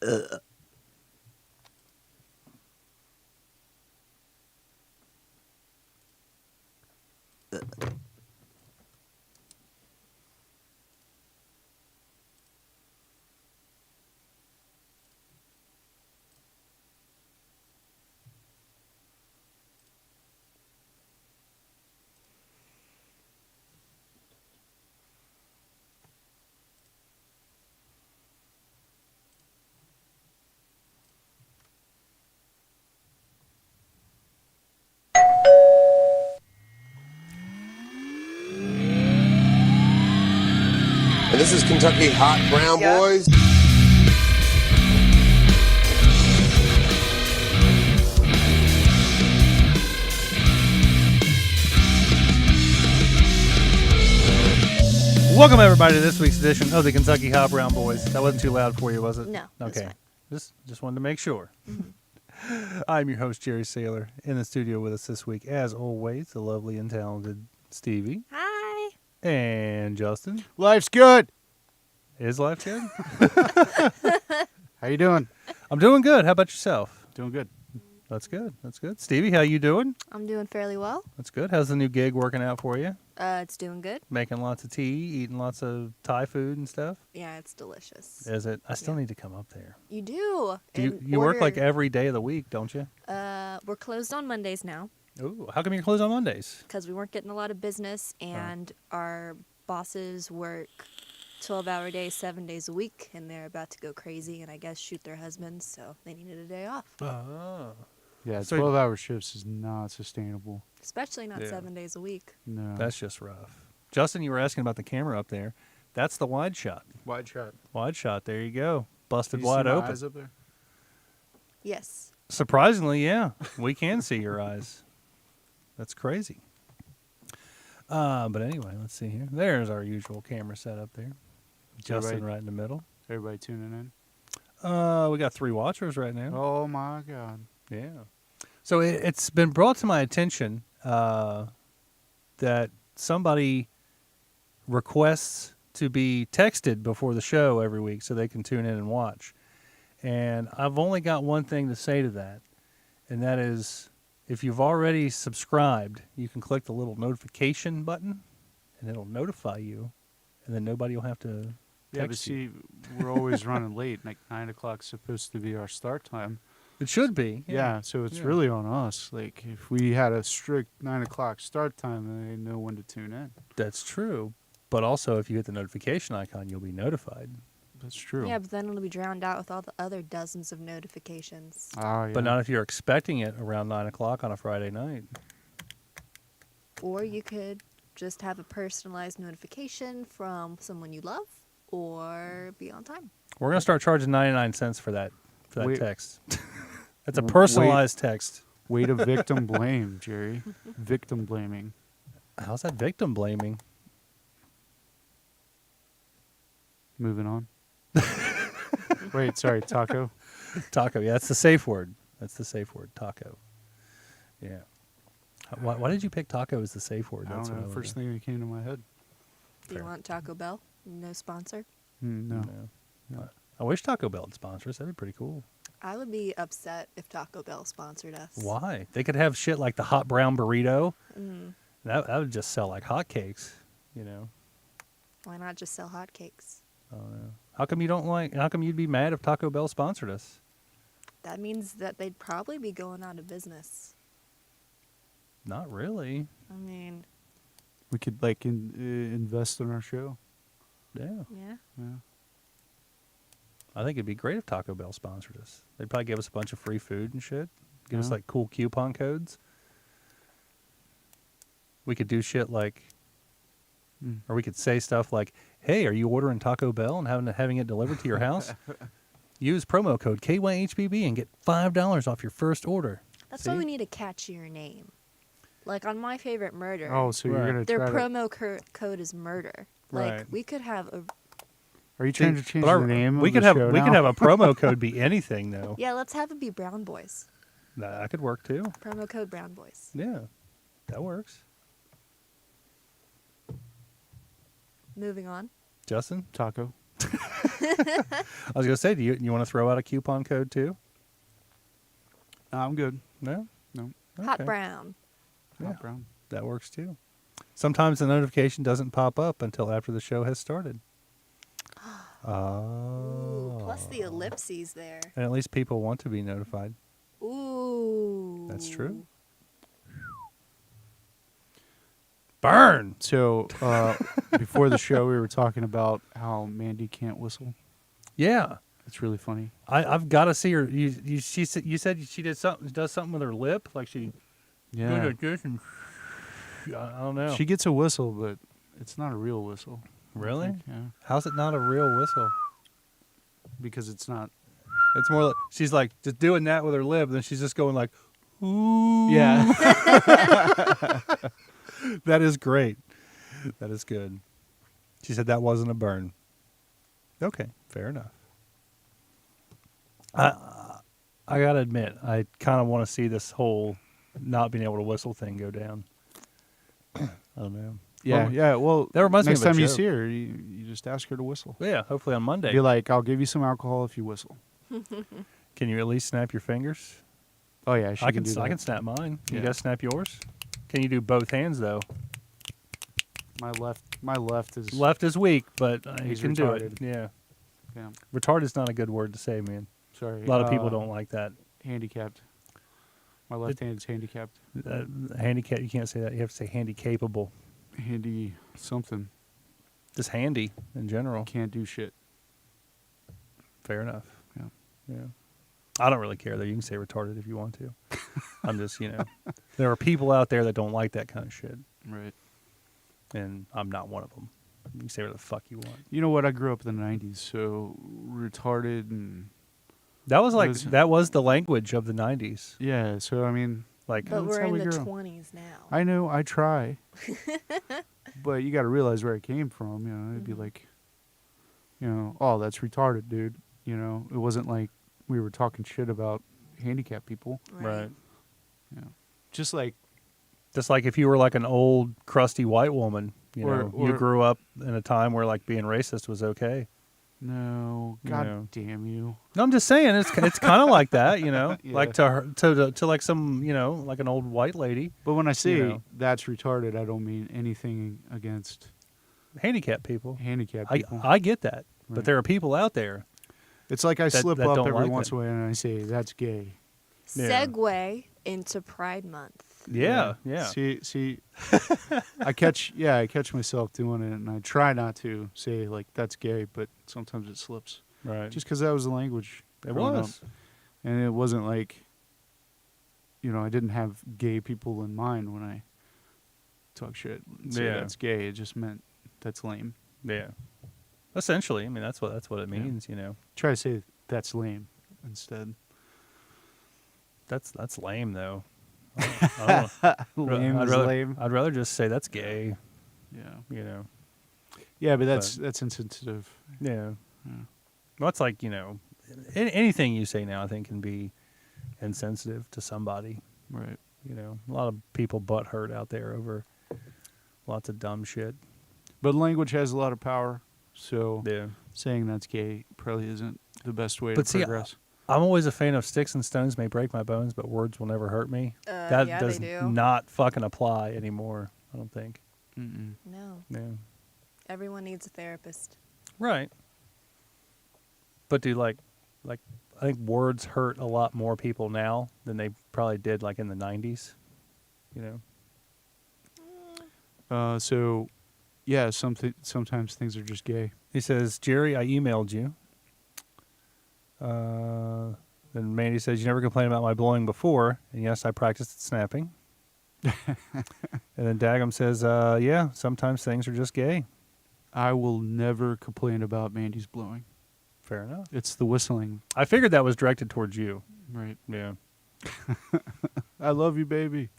And this is Kentucky Hot Brown Boys. Welcome everybody to this week's edition of the Kentucky Hot Brown Boys. That wasn't too loud for you, was it? No. Okay. Just wanted to make sure. Mm-hmm. I'm your host, Jerry Saylor. In the studio with us this week, as always, the lovely and talented Stevie. Hi. And Justin. Life's good. Is life good? How you doing? I'm doing good. How about yourself? Doing good. That's good. That's good. Stevie, how you doing? I'm doing fairly well. That's good. How's the new gig working out for you? It's doing good. Making lots of tea, eating lots of Thai food and stuff? Yeah, it's delicious. Is it? I still need to come up there. You do. Do you work like every day of the week, don't you? We're closed on Mondays now Ooh, how come you're closed on Mondays? because we weren't getting a lot of business, and our bosses work 12-hour days, 7 days a week, and they're about to go crazy and I guess shoot their husbands, so they needed a day off. Oh. Yeah, So- 12-hour shifts is not sustainable. Especially not Yeah. 7 days a week. No. That's just rough. Justin, you were asking about the camera up there. That's the wide shot. wide shot. Wide shot. There you go. Busted You see wide my open. eyes up there? Yes. Surprisingly, yeah. We can see your eyes. That's crazy. But anyway, let's see here. There's our usual camera setup there. Justin Everybody- right in the middle. Everybody tuning in? We got 3 watchers right now. Oh, my God. Yeah. So it's been brought to my attention that somebody requests to be texted before the show every week so they can tune in and watch. And I've only got one thing to say to that, and that is if you've already subscribed, you can click the little notification button, and it'll notify you, and then nobody will have to Yeah, but text you. see, we're always running late. Like 9 o'clock's supposed to be our start time. It should be. Yeah, so it's Yeah. really on us. Like, if we had a strict 9 o'clock start time, then they know when to tune in. That's true. But also, if you hit the notification icon, you'll be notified. That's true. Yeah, but then it'll be drowned out with all the other dozens of notifications. Oh, yeah. But not if you're expecting it around 9 o'clock on a Friday night. Or you could just have a personalized notification from someone you love, or be on time. We're going to start charging 99 cents for that Wait. text. That's a personalized text. Way to victim blame, Jerry. Victim blaming. How's that victim blaming? Moving on. Wait, sorry, taco. Taco. Yeah, that's the safe word. That's the safe word. Taco. Yeah. Why did you pick taco as the safe word? I That's don't what know. was First thing that came to my head. Do you Fair. want Taco Bell? No sponsor? No. Yeah. I wish Taco Bell would sponsor us. That'd be pretty cool. I would be upset if Taco Bell sponsored us. Why? They could have shit like the hot brown burrito. Mm, That would just sell like hotcakes, you know. why not just sell hotcakes? I don't know. How come you don't like? How come you'd be mad if Taco Bell sponsored us? That means that they'd probably be going out of business. Not really. I mean, We could like invest in our show. Yeah. yeah. Yeah. I think it'd be great if Taco Bell sponsored us. They'd probably give us a bunch of free food and shit. Give us Yeah. like cool coupon codes. We could do shit like, or we could say stuff like, "Hey, are you ordering Taco Bell and having it delivered to your house? Use promo code KYHBB and get $5 off your first order." That's See? why we need a catchier name. Like on My Favorite Murder, Oh, so Right. you're gonna their try to, promo code is murder. Like Right. we could have a Are you trying to change But the name? we of could the have show we now? could have a promo code be anything though. yeah. Let's have it be Brown Boys. That could work too. Promo code Brown Boys. Yeah, that works. Moving on. Justin, taco. I was gonna say, do you want to throw out a coupon code too? I'm good. No. No. Hot Okay. brown. Yeah. Hot brown. That works too. Sometimes the notification doesn't pop up until after the show has started. Oh. Plus the ellipses there. And at least people want to be notified. Ooh. That's true. Burn. So before the show, we were talking about how Mandy can't whistle. Yeah. It's really funny. I've got to see her. You said she does something with her lip, like she Yeah. I don't know. She gets a whistle, but it's not a real whistle. I Really? think, yeah. How's it not a real whistle? Because it's not. It's more like she's like just doing that with her lip, and then she's just going like, ooh. Yeah. That is great. That is good. She said that wasn't a burn. Okay, fair enough. I gotta admit, I kind of want to see this whole not being able to whistle thing go down. I don't know. Yeah. Well, Yeah. Well, that reminds me next of a time you joke. see her, you just ask her to whistle. Yeah, hopefully on Monday. Be like, I'll give you some alcohol if you whistle. Can you at least snap your fingers? Oh yeah, she I can do that. I can snap mine. You Yeah. guys snap yours? Can you do both hands though? My left is Left is weak, but you He's can do it. retarded. Yeah. Yeah. Retarded is not a good word to say, man. Sorry. A lot of people don't like that. Handicapped. My left hand's handicapped. Handicap, you can't say that. You have to say handy-capable. Handy something. Just handy in general. Can't do shit. Fair enough. Yeah. Yeah. I don't really care, though. You can say retarded if you want to. I'm just, there are people out there that don't like that kind of shit, Right. and I'm not one of them. You can say whatever the fuck you want. You know what? I grew up in the 90s, so retarded and That was Was- that was the language of the 90s. yeah, so I mean, Like, But That's we're how in we the grew up. 20s now. I know I try. But you got to realize where it came from, it'd be like oh, that's retarded, dude. It wasn't like we were talking shit about handicapped people. right. Just like Just like if you were like an old, crusty white woman, you Or- grew up in a time where like being racist was okay. no, god Yeah. damn you. No, I'm just saying it's kind of like that, Yeah. like to her, to like some, like an old white lady, But when I say know. that's retarded, I don't mean anything against handicapped people. handicapped I people. I get that, but Right. there are people out there. It's like I that- slip that up don't every like once that. in a while and I say that's gay. Yeah. Segue into Pride Month. Yeah, yeah. See, I catch myself doing it, and I try not to say like that's gay, but sometimes it slips. Right. Just because that was the language. it growing up. was. And it wasn't like, I didn't have gay people in mind when I talk shit. And say Yeah. that's gay. It just meant that's lame. Yeah. Essentially, I mean that's what it means, Try to say that's lame instead. That's lame though. I don't- Lame I'd is rather, lame. I'd rather just say that's gay, Yeah. Yeah, but But- that's insensitive. Yeah. Yeah. Well, it's like, anything you say now I think can be insensitive to somebody. Right. A lot of people butt hurt out there over lots of dumb shit. But language has a lot of power, so Yeah. saying that's gay probably isn't the best way But to see, progress. I'm always a fan of sticks and stones may break my bones, but words will never hurt me. That Yeah, does they do. not fucking apply anymore, I don't think. Mm-mm. No. Yeah. Everyone needs a therapist. Right. But dude, like I think words hurt a lot more people now than they probably did like in the 90s. So, yeah, sometimes things are just gay. He says, Jerry, I emailed you. Then Mandy says, you never complained about my blowing before. And yes, I practiced at snapping. And then Dagum says, yeah, sometimes things are just gay. I will never complain about Mandy's blowing. Fair enough. It's the whistling, I figured that was directed towards you. right? Yeah. I love you, baby.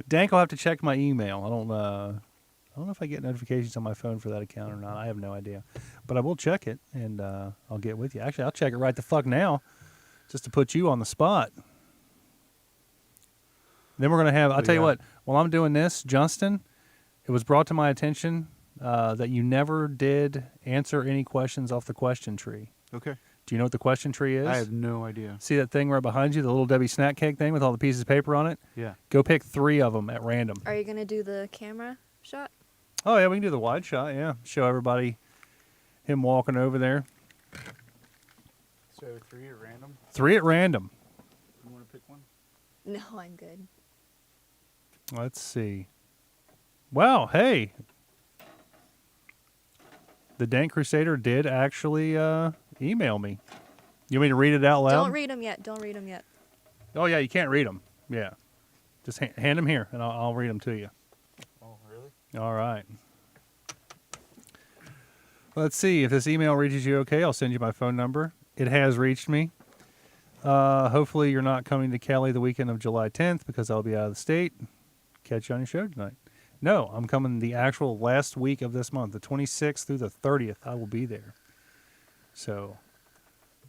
Dank, I'll have to check my email. I don't know if I get notifications on my phone for that account or not. I have no idea. But I will check it, and I'll get with you. Actually, I'll check it right the fuck now, just to put you on the spot. Then we're going to have, I'll But tell you yeah. what, while I'm doing this, Justin, it was brought to my attention that you never did answer any questions off the question tree. Okay. Do you know what the question tree is? I have no idea. See that thing right behind you, the little Debbie snack cake thing with all the pieces of paper on it? Yeah. Go pick 3 of them at random. Are you going to do the camera shot? Oh, yeah, we can do the wide shot, yeah. Show everybody him walking over there. So 3 at random? 3 at random. You want to pick one? No, I'm good. Let's see. Wow, hey. The Dank Crusader did actually email me. You want me to read it out loud? Don't read them yet. Don't read them yet. Oh, yeah, you can't read them. Yeah. Just hand them here, and I'll read them to you. Oh, really? All right. Let's see. If this email reaches you okay, I'll send you my phone number. It has reached me. Hopefully you're not coming to Cali the weekend of July 10th because I'll be out of the state. Catch you on your show tonight. No, I'm coming the actual last week of this month, the 26th through the 30th. I will be there. So,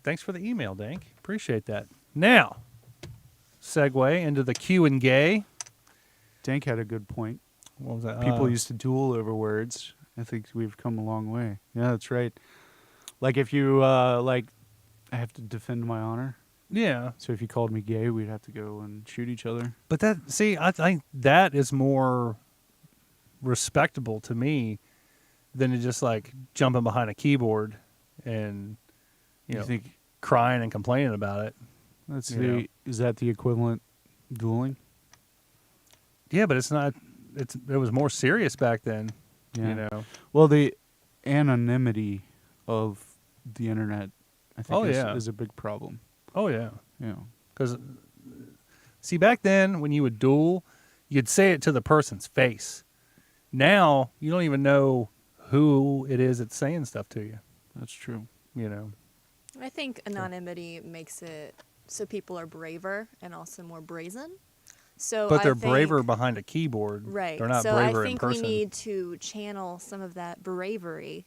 thanks for the email, Dank. Appreciate that. Now, segue into the Q and Gay. Dank had a good point. What was that? People used to duel over words. I think we've come a long way. Yeah, that's right. Like if you I have to defend my honor. Yeah. So if you called me gay, we'd have to go and shoot each other. But I think that is more respectable to me than to just like jumping behind a keyboard and you know think crying and complaining about it. that's know. is that the equivalent dueling? Yeah, but it's not. It was more serious back then. Yeah. You know. Well, the anonymity of the internet, I think, Oh, is a big problem. Oh yeah. Yeah. Because see, back then when you would duel, you'd say it to the person's face. Now you don't even know who it is that's saying stuff to you. That's true. You know. I think anonymity makes it so people are braver and also more brazen. So But they're I think, braver behind a keyboard. right? They're not so braver I think in we person. need to channel some of that bravery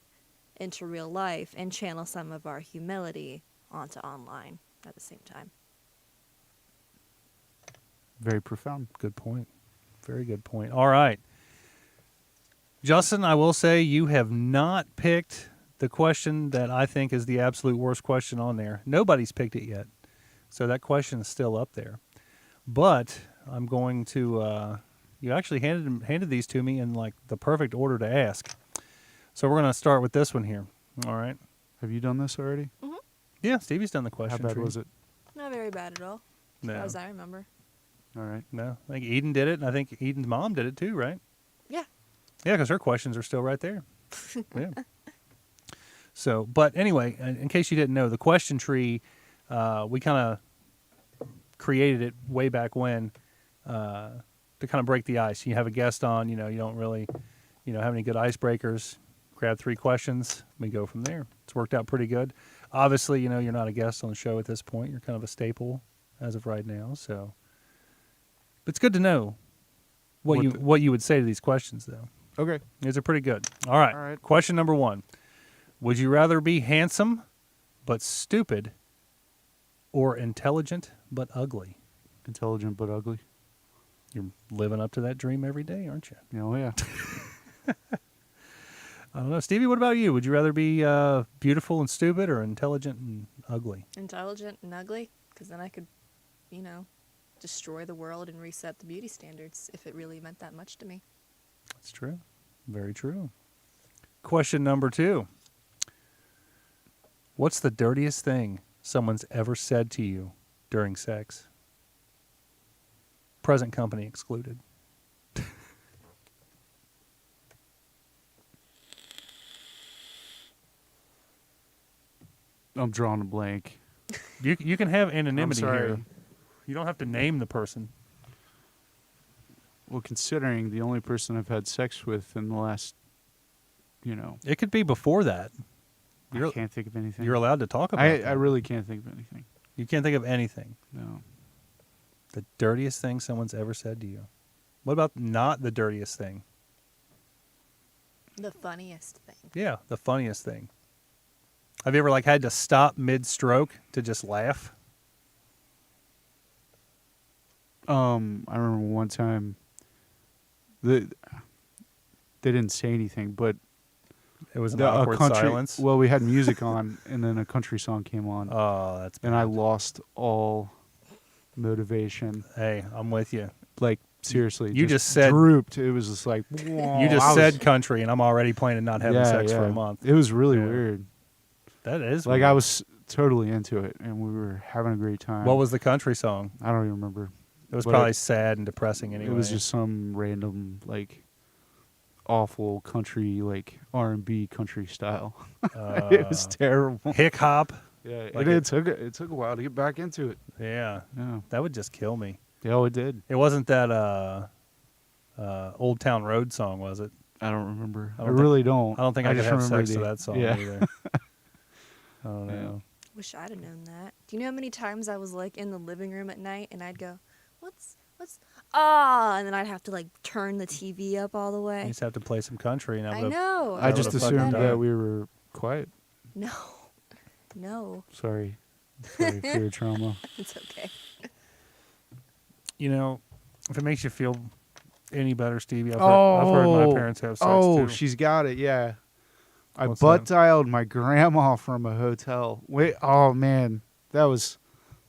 into real life and channel some of our humility onto online at the same time. Very profound. Good point. Very good point. All right. Justin, I will say you have not picked the question that I think is the absolute worst question on there. Nobody's picked it yet. So that question is still up there. But I'm going to you actually handed these to me in like the perfect order to ask. So we're going to start with this one here. All right. Have you done this already? Yeah, Stevie's done the question. How bad tree. was it? Not very bad at all, as No. far as I remember. All right. No. I think Eden did it, and I think Eden's mom did it too, right? Yeah. Yeah, because her questions are still right there. Yeah. So, but anyway, in case you didn't know, the question tree, we kind of created it way back when to kind of break the ice. You have a guest on, you don't really, have any good icebreakers. Grab 3 questions, we go from there. It's worked out pretty good. Obviously, you're not a guest on the show at this point. You're kind of a staple as of right now. So, but it's good to know what you would say to these questions, though. Okay. These are pretty good. All right. All right. Question number 1. Would you rather be handsome but stupid or intelligent but ugly? Intelligent but ugly. You're living up to that dream every day, aren't you? Oh, yeah. I don't know. Stevie, what about you? Would you rather be beautiful and stupid or intelligent and ugly? Intelligent and ugly, because then I could, destroy the world and reset the beauty standards if it really meant that much to me. That's true. Very true. Question number 2. What's the dirtiest thing someone's ever said to you during sex? Present company excluded. I'm drawing a blank. You can have anonymity I'm sorry. here. You don't have to name the person. Well, considering the only person I've had sex with in the last, It could be before that. I can't think of anything. You're allowed to talk about I that. really can't think of anything. You can't think of anything. No. The dirtiest thing someone's ever said to you. What about not the dirtiest thing? The funniest thing. Yeah, the funniest thing. Have you ever had to stop mid-stroke to just laugh? I remember one time they didn't say anything, but It was an a awkward country. silence. Well, we had music on, and then a country song came on, Oh, that's bad. and I lost all motivation. Hey, I'm with you. Like seriously, You just said- drooped. It was just like You just said country, and I'm already planning not having sex for a month. It was really Yeah. weird. That is Like weird. I was totally into it, and we were having a great time. What was the country song? I don't even remember. It was But probably sad and depressing anyway. It was just some random like awful country, like R&B country style. It was terrible. hick hop. Yeah, like it took a while to get back into it. Yeah, Yeah, that would just kill me. yeah, it did. It wasn't that Old Town Road song, was it? I don't remember. I I, don't think- really don't. I don't think I could just have remember sex to that song Yeah. either. I don't Yeah. know. Wish I'd have known that. Do you know how many times I was like in the living room at night and I'd go, what's, and then I'd have to like turn the TV up all the You way. just have to play some country, and I know. I just would've fucking assumed done that it. we were quiet. No. No. Sorry for your trauma. It's okay. You know, if it makes you feel any better, Stevie, I've heard my parents have sex Oh, too. she's got it. Yeah, I What's butt that? dialed my grandma from a hotel. Wait, oh man, that was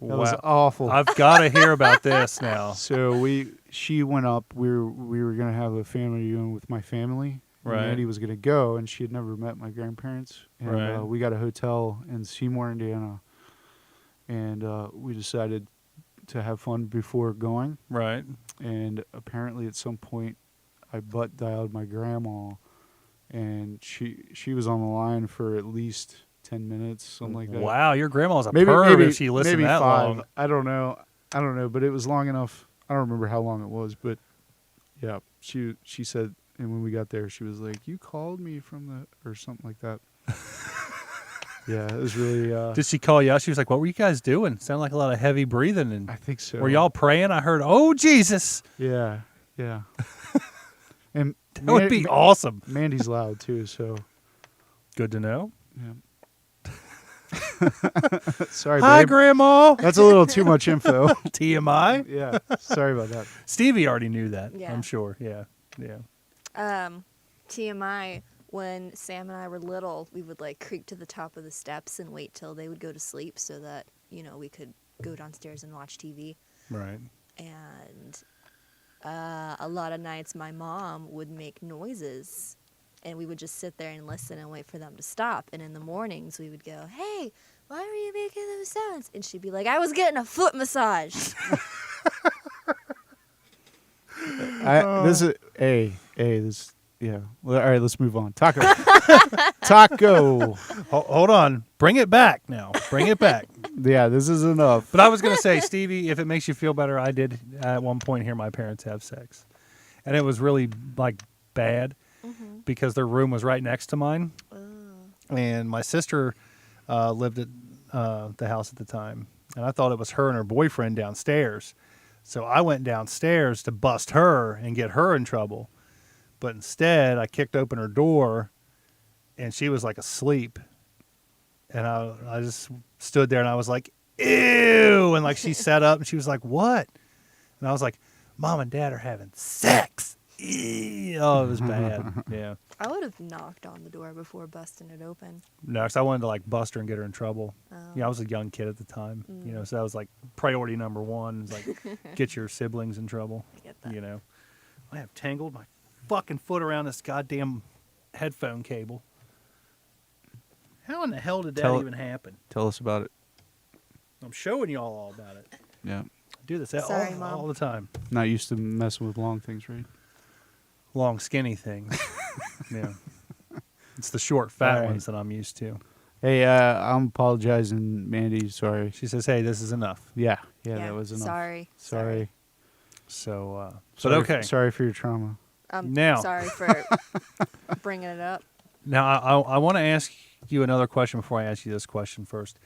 Wow. awful. I've got to hear about this now. So she went up. We were gonna have a family reunion with my family. And Right. Andy was gonna go, and she had never met my grandparents. And Right. we got a hotel in Seymour, Indiana, and we decided to have fun before going. Right. And apparently, at some point, I butt dialed my grandma, and she was on the line for at least 10 minutes, something like that. Wow, your grandma's a perv if she listened maybe that 5. long. I don't know, but it was long enough. I don't remember how long it was, but yeah, she said, and when we got there, she was like, "You called me from the," or something like that. Yeah, it was really. Did she call you out? She was like, "What were you guys doing? Sounded like a lot of heavy breathing." And I think so. were y'all praying? I heard, "Oh Jesus!" Yeah, yeah. And That would be awesome. Mandy's loud too, so Good to know. yeah. Sorry, Hi, babe. Grandma. That's a little too much info. TMI. Yeah, sorry about that. Stevie already knew that. Yeah. I'm sure. Yeah. Yeah. TMI, when Sam and I were little, we would like creep to the top of the steps and wait till they would go to sleep so that, we could go downstairs and watch TV. Right. And a lot of nights my mom would make noises and we would just sit there and listen and wait for them to stop. And in the mornings we would go, "Hey, why were you making those sounds?" And she'd be like, "I was getting a foot massage." Yeah. Well, all right, let's move on. Taco. Taco. Hold on. Bring it back now. Bring it back. Yeah, this is enough. But I was going to say, Stevie, if it makes you feel better, I did at one point hear my parents have sex. And it was really, like, bad because their room was right next to mine. And my sister lived at the house at the time. And I thought it was her and her boyfriend downstairs. So I went downstairs to bust her and get her in trouble. But instead, I kicked open her door, and she was, like, asleep. And I just stood there, and I was like, "Ew!" And, like, she sat up, and she was like, "What?" And I was like, "Mom and Dad are having sex." Ew. Oh, it was bad. Yeah. I would have knocked on the door before busting it open. No, 'cause I wanted to, like, bust her and get her in trouble. Oh. Yeah, I was a young kid at the time, so that was, like, priority number one is, like, get your siblings in trouble, I get that. I have tangled my fucking foot around this goddamn headphone cable. How in the hell did that Tell- even happen? Tell us about it. I'm showing y'all all about it. Yeah. I do this Sorry, all Mom. the time. Not used to messing with long things, right? Long, skinny things. Yeah. It's the short, fat All right. ones that I'm used to. Hey, I'm apologizing, Mandy. Sorry. She says, "Hey, this is enough." Yeah, that was enough. Sorry. Sorry. So, but Sorry- okay. Sorry for your trauma. I'm Now- sorry for bringing it up. Now, I want to ask you another question before I ask you this question first.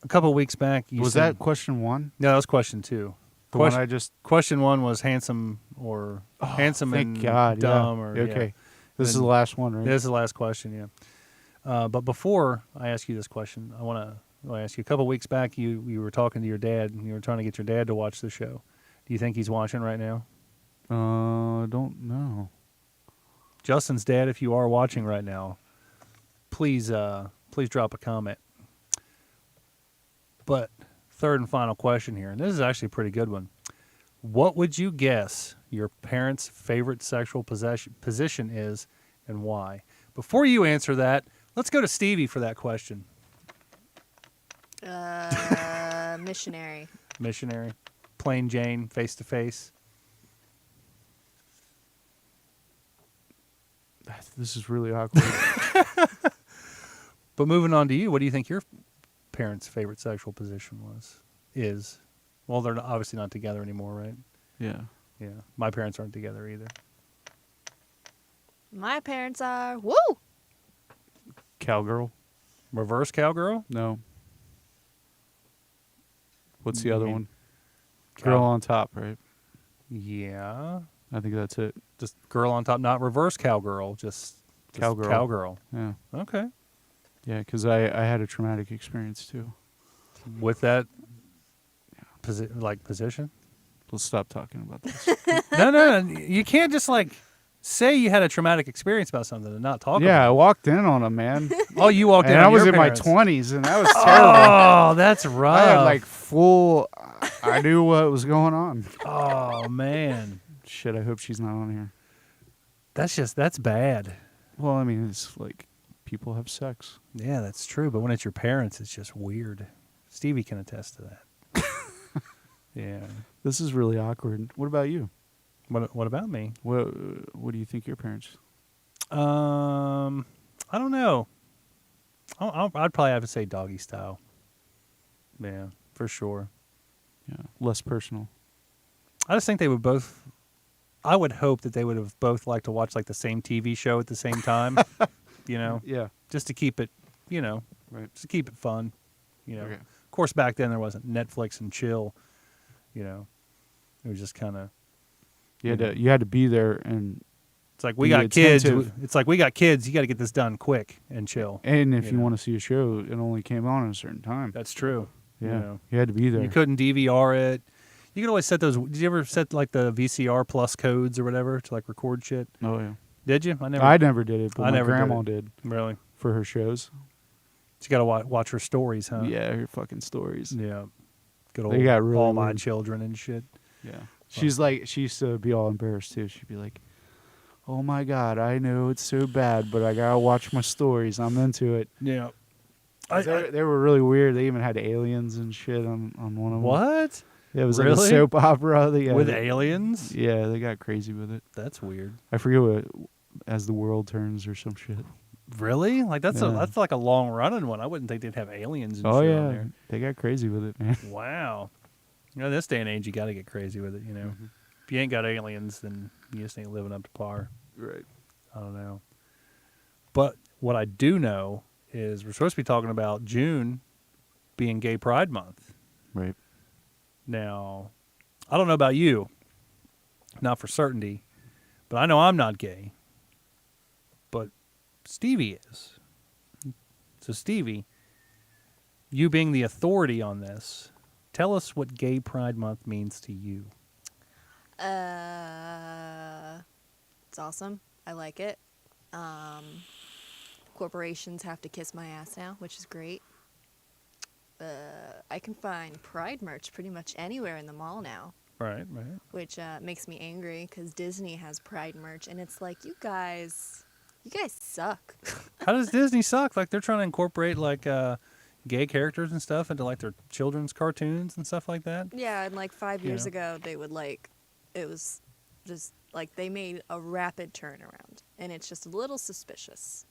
A couple of weeks back, you Was said, that question 1? No, that was question 2. The Question, one I just. question 1 was handsome or handsome Thank and God. dumb yeah. or Okay. yeah. This is Then- the last one, right? This is the last question, yeah. But before I ask you this question, I want to ask you. A couple of weeks back, you were talking to your dad, and you were trying to get your dad to watch the show. Do you think he's watching right now? I don't know. Justin's dad, if you are watching right now, please drop a comment. But third and final question here, and this is actually a pretty good one. What would you guess your parents' favorite sexual position is, and why? Before you answer that, let's go to Stevie for that question. Missionary. Missionary. Plain Jane, face to face. This is really awkward. But moving on to you, what do you think your parents' favorite sexual position is? Well, they're obviously not together anymore, right? Yeah. Yeah. My parents aren't together either. My parents are woo. Cowgirl? Reverse cowgirl? No. What's the You other mean one? cow- Girl on top, right? Yeah. I think that's it. Just girl on top, not reverse cowgirl, just Cowgirl. Cowgirl. Yeah. Okay. Yeah, because I had a traumatic experience too. With that position? Let's stop talking about this. No. You can't just say you had a traumatic experience about something and not talk Yeah, I about it. walked in on him, man. Oh, you walked in And on I was your in parents. my 20s, and that was terrible. Oh, that's rough. I had full. I knew what was going on. Oh, man. Shit, I hope she's not on here. That's bad. Well, I mean, it's people have sex. Yeah, that's true. But when it's your parents, it's just weird. Stevie can attest to that. Yeah. This is really awkward. What about you? What about me? What do you think your parents? I don't know. I'd probably have to say doggy style. Yeah, for sure. Yeah, less personal. I just think they would both. I would hope that they would have both liked to watch the same TV show at the same time. Yeah. Just to keep it, Right. just to keep it fun. Okay. Of course, back then there wasn't Netflix and chill. It was just kind of. You had to be there, and It's like we Be got kids. attentive. It's like we got kids. You got to get this done quick and chill. if you know. want to see a show, it only came on at a certain time. That's true. Yeah, you had to be there. You couldn't DVR it. You could always set those. Did you ever set the VCR plus codes or whatever to record shit? Oh yeah. Did you? I never did it, but I my never did grandma it. did Really? for her shows. So you got to watch her stories, huh? Yeah, her fucking stories. Yeah. Good They old got really All My weird. Children and shit. Yeah. She used to be all embarrassed too. She'd be like, "Oh my God, I know it's so bad, but I gotta watch my stories. I'm into it." Yeah. 'Cause they were really weird. They even had aliens and shit on one of them. What? Yeah, it was Really? like a soap opera. With aliens? Yeah, they got crazy with it. That's weird. I forget what, As the World Turns or some shit. Really? That's Yeah. that's a long running one. I wouldn't think they'd have aliens and Oh shit yeah, on there. they got crazy with it, man. Wow. This day and age, you got to get crazy with it. Mm-hmm. If you ain't got aliens, then you just ain't living up to par. Right. I don't know. But what I do know is we're supposed to be talking about June being Gay Pride Month. Right. Now, I don't know about you, not for certainty, but I know I'm not gay. But Stevie is. So, Stevie, you being the authority on this, tell us what Gay Pride Month means to you. It's awesome. I like it. Corporations have to kiss my ass now, which is great. I can find Pride merch pretty much anywhere in the mall now, Right. which makes me angry because Disney has Pride merch, and it's like, you guys suck. How does Disney suck? They're trying to incorporate gay characters and stuff into their children's cartoons and stuff like that. Yeah, and 5 You years know. ago, they would it was just they made a rapid turnaround, and it's just a little suspicious.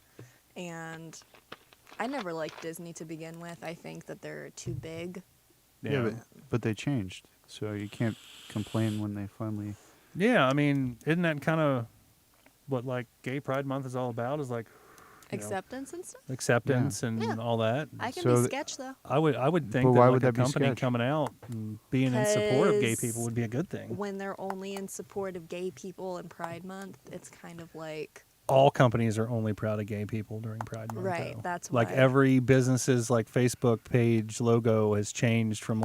And I never liked Disney to begin with. I think that they're too big. Yeah, but they changed, so you can't complain when they finally. Yeah, I mean, isn't that kind of what Gay Pride Month is all about? Is Acceptance and stuff. acceptance and Yeah. all that. I can So be th- sketch though. I would think But that why a would that be company sketch? coming out and being in support of gay Because people would be a good thing. When they're only in support of gay people in Pride Month, it's kind of All companies are only proud of gay people during Pride Month. Right, though. that's like why. every business's Facebook page logo has changed from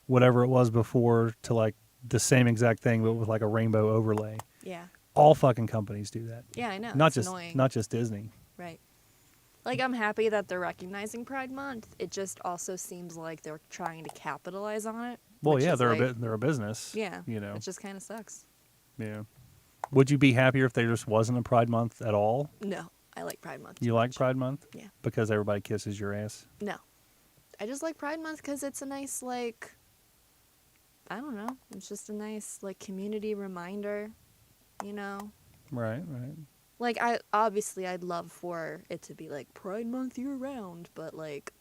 whatever it was before to the same exact thing but with a rainbow overlay. yeah. all fucking companies do that. Yeah, I know. Not it's just annoying. not just Disney. Right. Like, I'm happy that they're recognizing Pride Month. It just also seems like they're trying to capitalize on it. Well, which yeah, is they're like, they're a business. Yeah. You know. It just kind of sucks. Yeah. Would you be happier if there just wasn't a Pride Month at all? No, I like Pride Month. You too like much. Pride Month? Yeah. Because everybody kisses your ass? No. I just like Pride Month because it's a nice, like, I don't know. It's just a nice, like, community reminder, you know? Right, right. Like, I'd love for it to be, like, Pride Month year-round, but, like,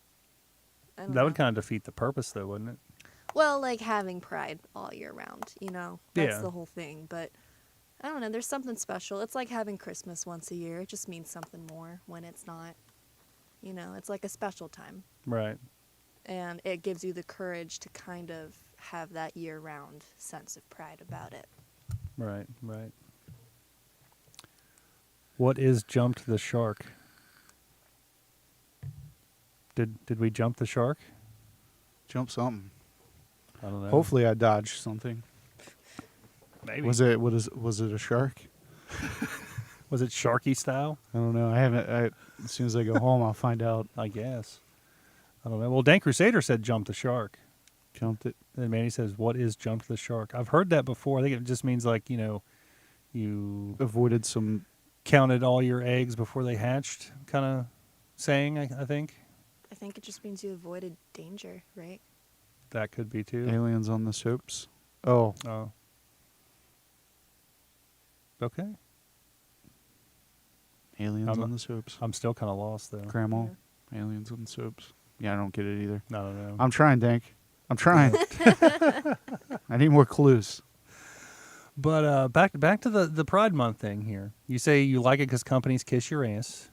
I don't know. That would kind of defeat the purpose, though, wouldn't it? Well, like, having Pride all year round, you know? That's Yeah. the whole thing, but I don't know. There's something special. It's like having Christmas once a year. It just means something more when it's not, you know? It's like a special time. Right. And it gives you the courage to kind of have that year-round sense of pride about it. Right, right. What is jumped the shark? Did we jump the shark? Jump something. I don't know. Hopefully, I dodged something. Maybe. Was it a shark? Was it Sharky style? I don't know. I haven't. As soon as I go home, I'll find out. I guess. I don't know. Well, Dan Crusader said jump the shark. Jumped it. And then Manny says, what is jump the shark? I've heard that before. I think it just means like, you know, you Avoided some. counted all your eggs before they hatched kind of saying, I think. I think it just means you avoided danger, right? That could be too. Aliens on the soaps. Oh, Oh. Okay. aliens I'm- on the soaps. I'm still kind of lost, though. Grandma. Aliens on the soaps. Yeah, I don't get it either. I don't know. I'm trying, Dank. I'm trying. I need more clues. But back to the Pride Month thing here. You say you like it because companies kiss your ass,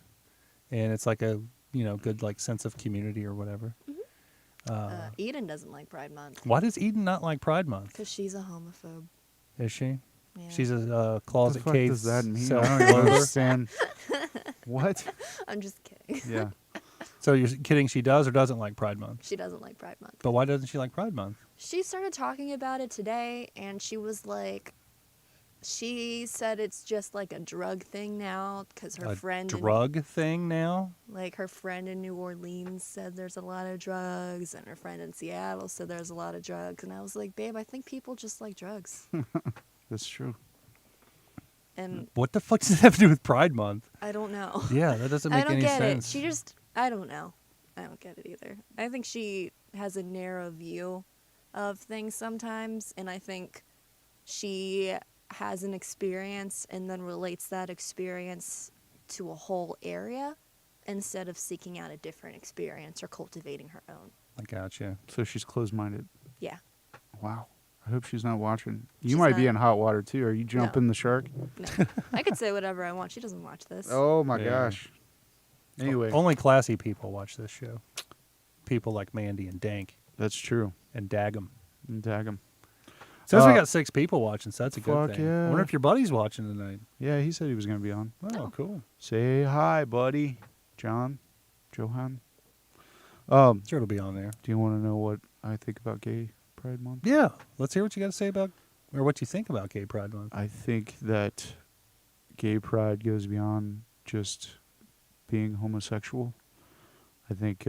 and it's like a good like sense of community or whatever. Eden doesn't like Pride Month Why does Eden not like Pride Month? because she's a homophobe. Is she? Yeah. She's a What the closet fuck cave. does that mean? I self don't even lover. understand. What? I'm just kidding. Yeah. So you're kidding? She does or doesn't like Pride Month? She doesn't like Pride Month. But why doesn't she like Pride Month? She started talking about it today, and she was like, she said it's just like a drug thing now because her A friend drug thing now? like her friend in New Orleans said there's a lot of drugs, and her friend in Seattle said there's a lot of drugs, and I was like, babe, I think people just like drugs. That's true. And What the fuck does that have to do with Pride Month? I don't know. Yeah, that doesn't I make don't any get sense. it. She just, I don't know. I don't get it either. I think she has a narrow view of things sometimes, and I think she has an experience and then relates that experience to a whole area instead of seeking out a different experience or cultivating her own. I gotcha. So she's closed-minded. Yeah. Wow. I hope she's not watching. You She's might be not. in hot water too. Are you jumping the shark? No. I could say whatever I want. She doesn't watch this. Oh my Yeah. gosh. Anyway, Only classy people watch this show. People like Mandy and Dank that's true. and Dagum. And tag him. Says we Uh, got 6 people watching, so that's a good fuck thing. I yeah. wonder if your buddy's watching tonight. Yeah, he said he was going to be on. Oh, Oh. cool. Say hi, buddy. Johan. Sure, it'll be on there. Do you want to know what I think about Gay Pride Month? Yeah, let's hear what you got to say about, or what you think about Gay Pride Month. I think that gay pride goes beyond just being homosexual. I think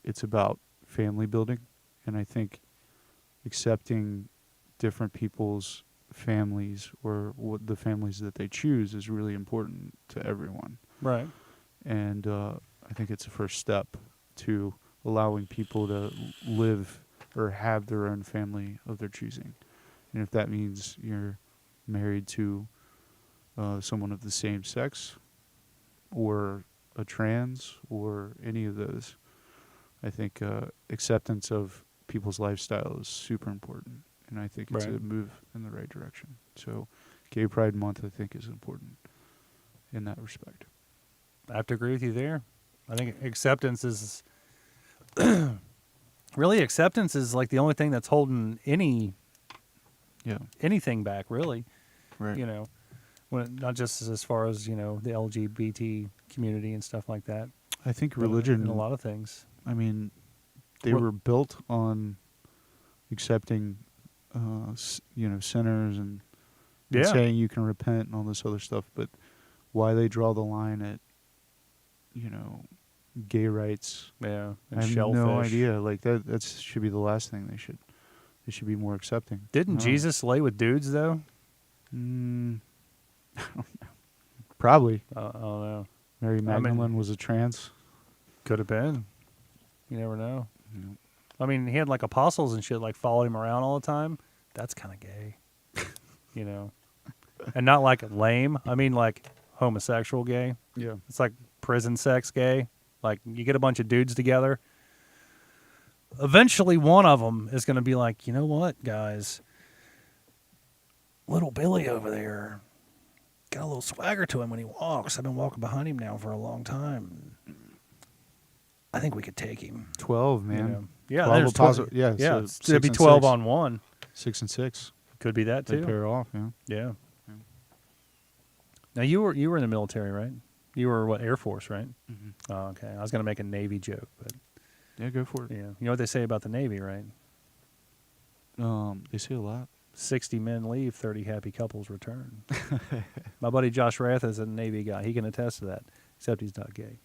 it's about family building, and I think accepting different people's families or what the families that they choose is really important to everyone. Right. And I think it's a first step to allowing people to live or have their own family of their choosing. And if that means you're married to someone of the same sex or a trans or any of those, I think acceptance of people's lifestyle is super important. And I think it's a Right. move in the right direction. So Gay Pride Month, I think, is important in that respect. I have to agree with you there. I think acceptance is really acceptance is like the only thing that's holding Yeah, anything back, really. right. You know, when not just as far as the LGBT community and stuff like that. I think but in religion, a lot of things. I mean, they Well- were built on accepting, sinners and and Yeah. saying you can repent and all this other stuff, but why they draw the line at, gay rights, Yeah. And I have shellfish. no idea. Like that should be the last thing they should be more accepting. Didn't Jesus lay with dudes though? Probably. I don't know. Mary Magdalene was a trans. Could have been. You never know. Yeah. I mean, he had like apostles and shit like followed him around all the time. That's kind of gay. And not like lame. I mean like homosexual gay. Yeah. It's like prison sex gay. Like you get a bunch of dudes together. Eventually one of them is going to be like, you know what, guys? Little Billy over there got a little swagger to him when he walks. I've been walking behind him now for a long time. I think we could take him. 12, man. You know? Yeah, 12 there's opposite. 12. Yeah, Yeah, so it'd be 6 and 12 6. on one. 6 and 6. Could be that They too. pair off, yeah. Yeah. Now you were in the military, right? You were what, Air Force, right? Mm-hmm. Oh, okay. I was going to make a Navy joke, but Yeah, go for it. yeah. You know what they say about the Navy, right? They say a lot. 60 men leave, 30 happy couples return. My buddy Josh Rath is a Navy guy. He can attest to that, except he's not gay.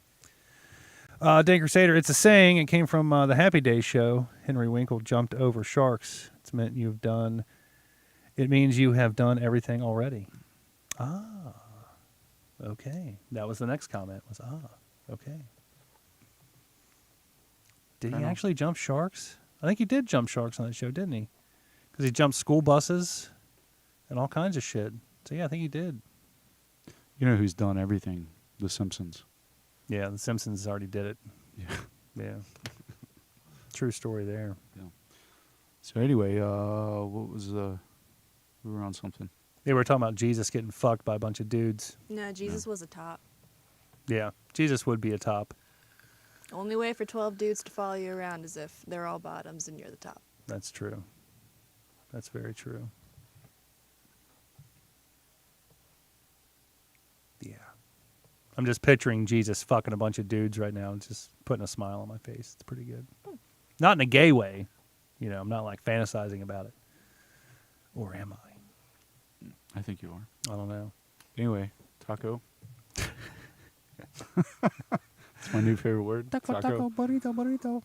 Dan Crusader, it's a saying. It came from the Happy Days show. Henry Winkle jumped over sharks. It means you have done everything already. Ah, okay. That was the next comment. Okay. Did he actually jump sharks? I think he did jump sharks on that show, didn't he? Because he jumped school buses and all kinds of shit. So yeah, I think he did. You know who's done everything? The Simpsons. Yeah, The Simpsons already did it. Yeah. Yeah. True story there. Yeah. So anyway, what was we were on something. Yeah, we were talking about Jesus getting fucked by a bunch of dudes. No, Jesus was a top. Yeah, Jesus would be a top. Only way for 12 dudes to follow you around is if they're all bottoms and you're the top. That's true. That's very true. Yeah. I'm just picturing Jesus fucking a bunch of dudes right now and just putting a smile on my face. It's pretty good. Not in a gay way. I'm not like fantasizing about it. Or am I? I think you are. I don't know. Anyway, taco. It's my new favorite word. Taco. burrito.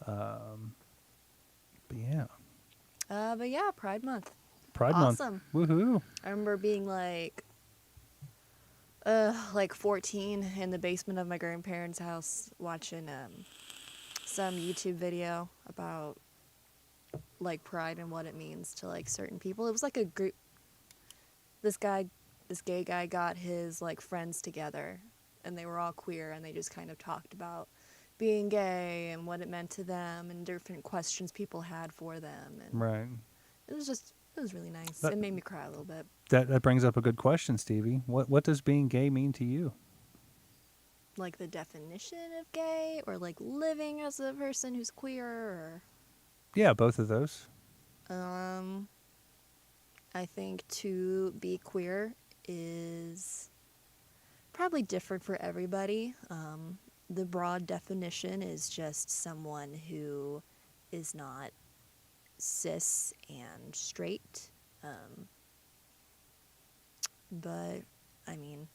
But yeah. But yeah, Pride Month. Pride Month. Awesome. Woohoo. I remember being like 14 in the basement of my grandparents' house watching some YouTube video about like pride and what it means to like certain people. It was like a group. This gay guy got his like friends together and they were all queer and they just kind of talked about being gay and what it meant to them and different questions people had for them. And Right. it was really nice. That- It made me cry a little bit. That brings up a good question, Stevie. What does being gay mean to you? Like the definition of gay or like living as a person who's queer or Yeah, both of those. I think to be queer is probably different for everybody. The broad definition is just someone who is not cis and straight. But, I mean,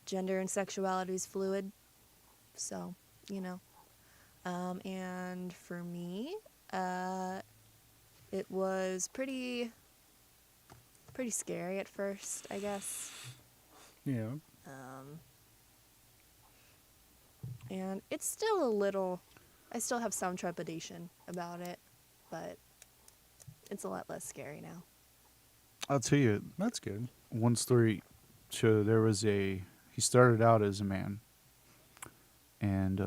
gender and sexuality is fluid. So, and for me, it was pretty scary at first, I guess. Yeah. And it's still I still have some trepidation about it, but it's a lot less scary now. I'll tell you That's good. one story. So there was he started out as a man, and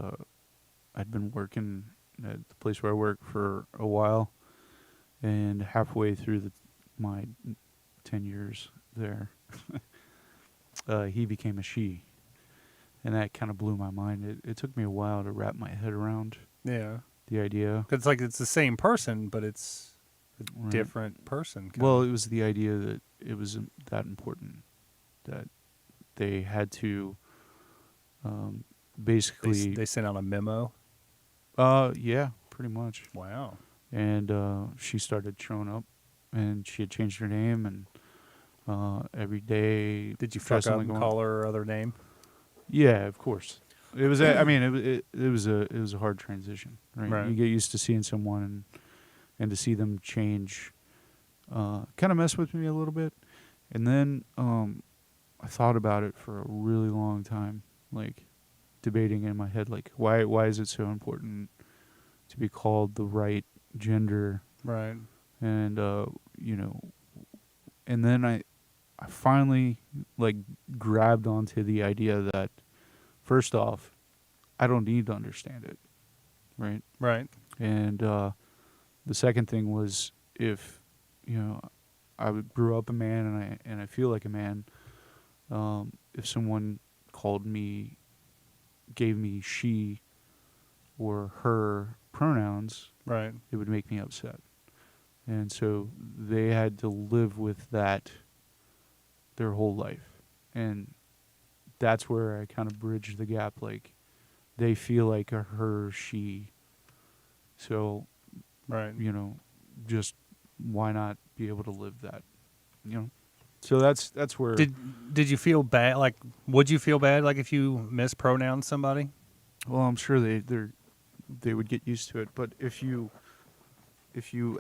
I'd been working at the place where I work for a while, and halfway through my 10 years there, he became a she. And that kind of blew my mind. It took me a while to wrap my head around Yeah. the idea. It's like it's the same person, but it's a Right. different person. kinda. Well, it was the idea that it was that important that they had to basically. they sent out a memo. Yeah, pretty much. Wow. And she started showing up and she had changed her name, and every day. Did you try fuck up something and going- call her other name? Yeah, of course. It was. I mean, it was a hard transition, right? Right. You get used to seeing someone, and to see them change, kind of mess with me a little bit. And then I thought about it for a really long time, like debating in my head, like why is it so important to be called the right gender? Right. And and then I finally like grabbed onto the idea that first off, I don't need to understand it, right? Right. And the second thing was, if I grew up a man and I feel like a man, if someone gave me she or her pronouns, Right. it would make me upset. And so they had to live with that their whole life. And that's where I kind of bridged the gap. Like, they feel like a her, she. So, Right. just why not be able to live that? So that's where. Did you feel bad? Like, would you feel bad like if you mispronounced somebody? Well, I'm sure they would get used to it. But if you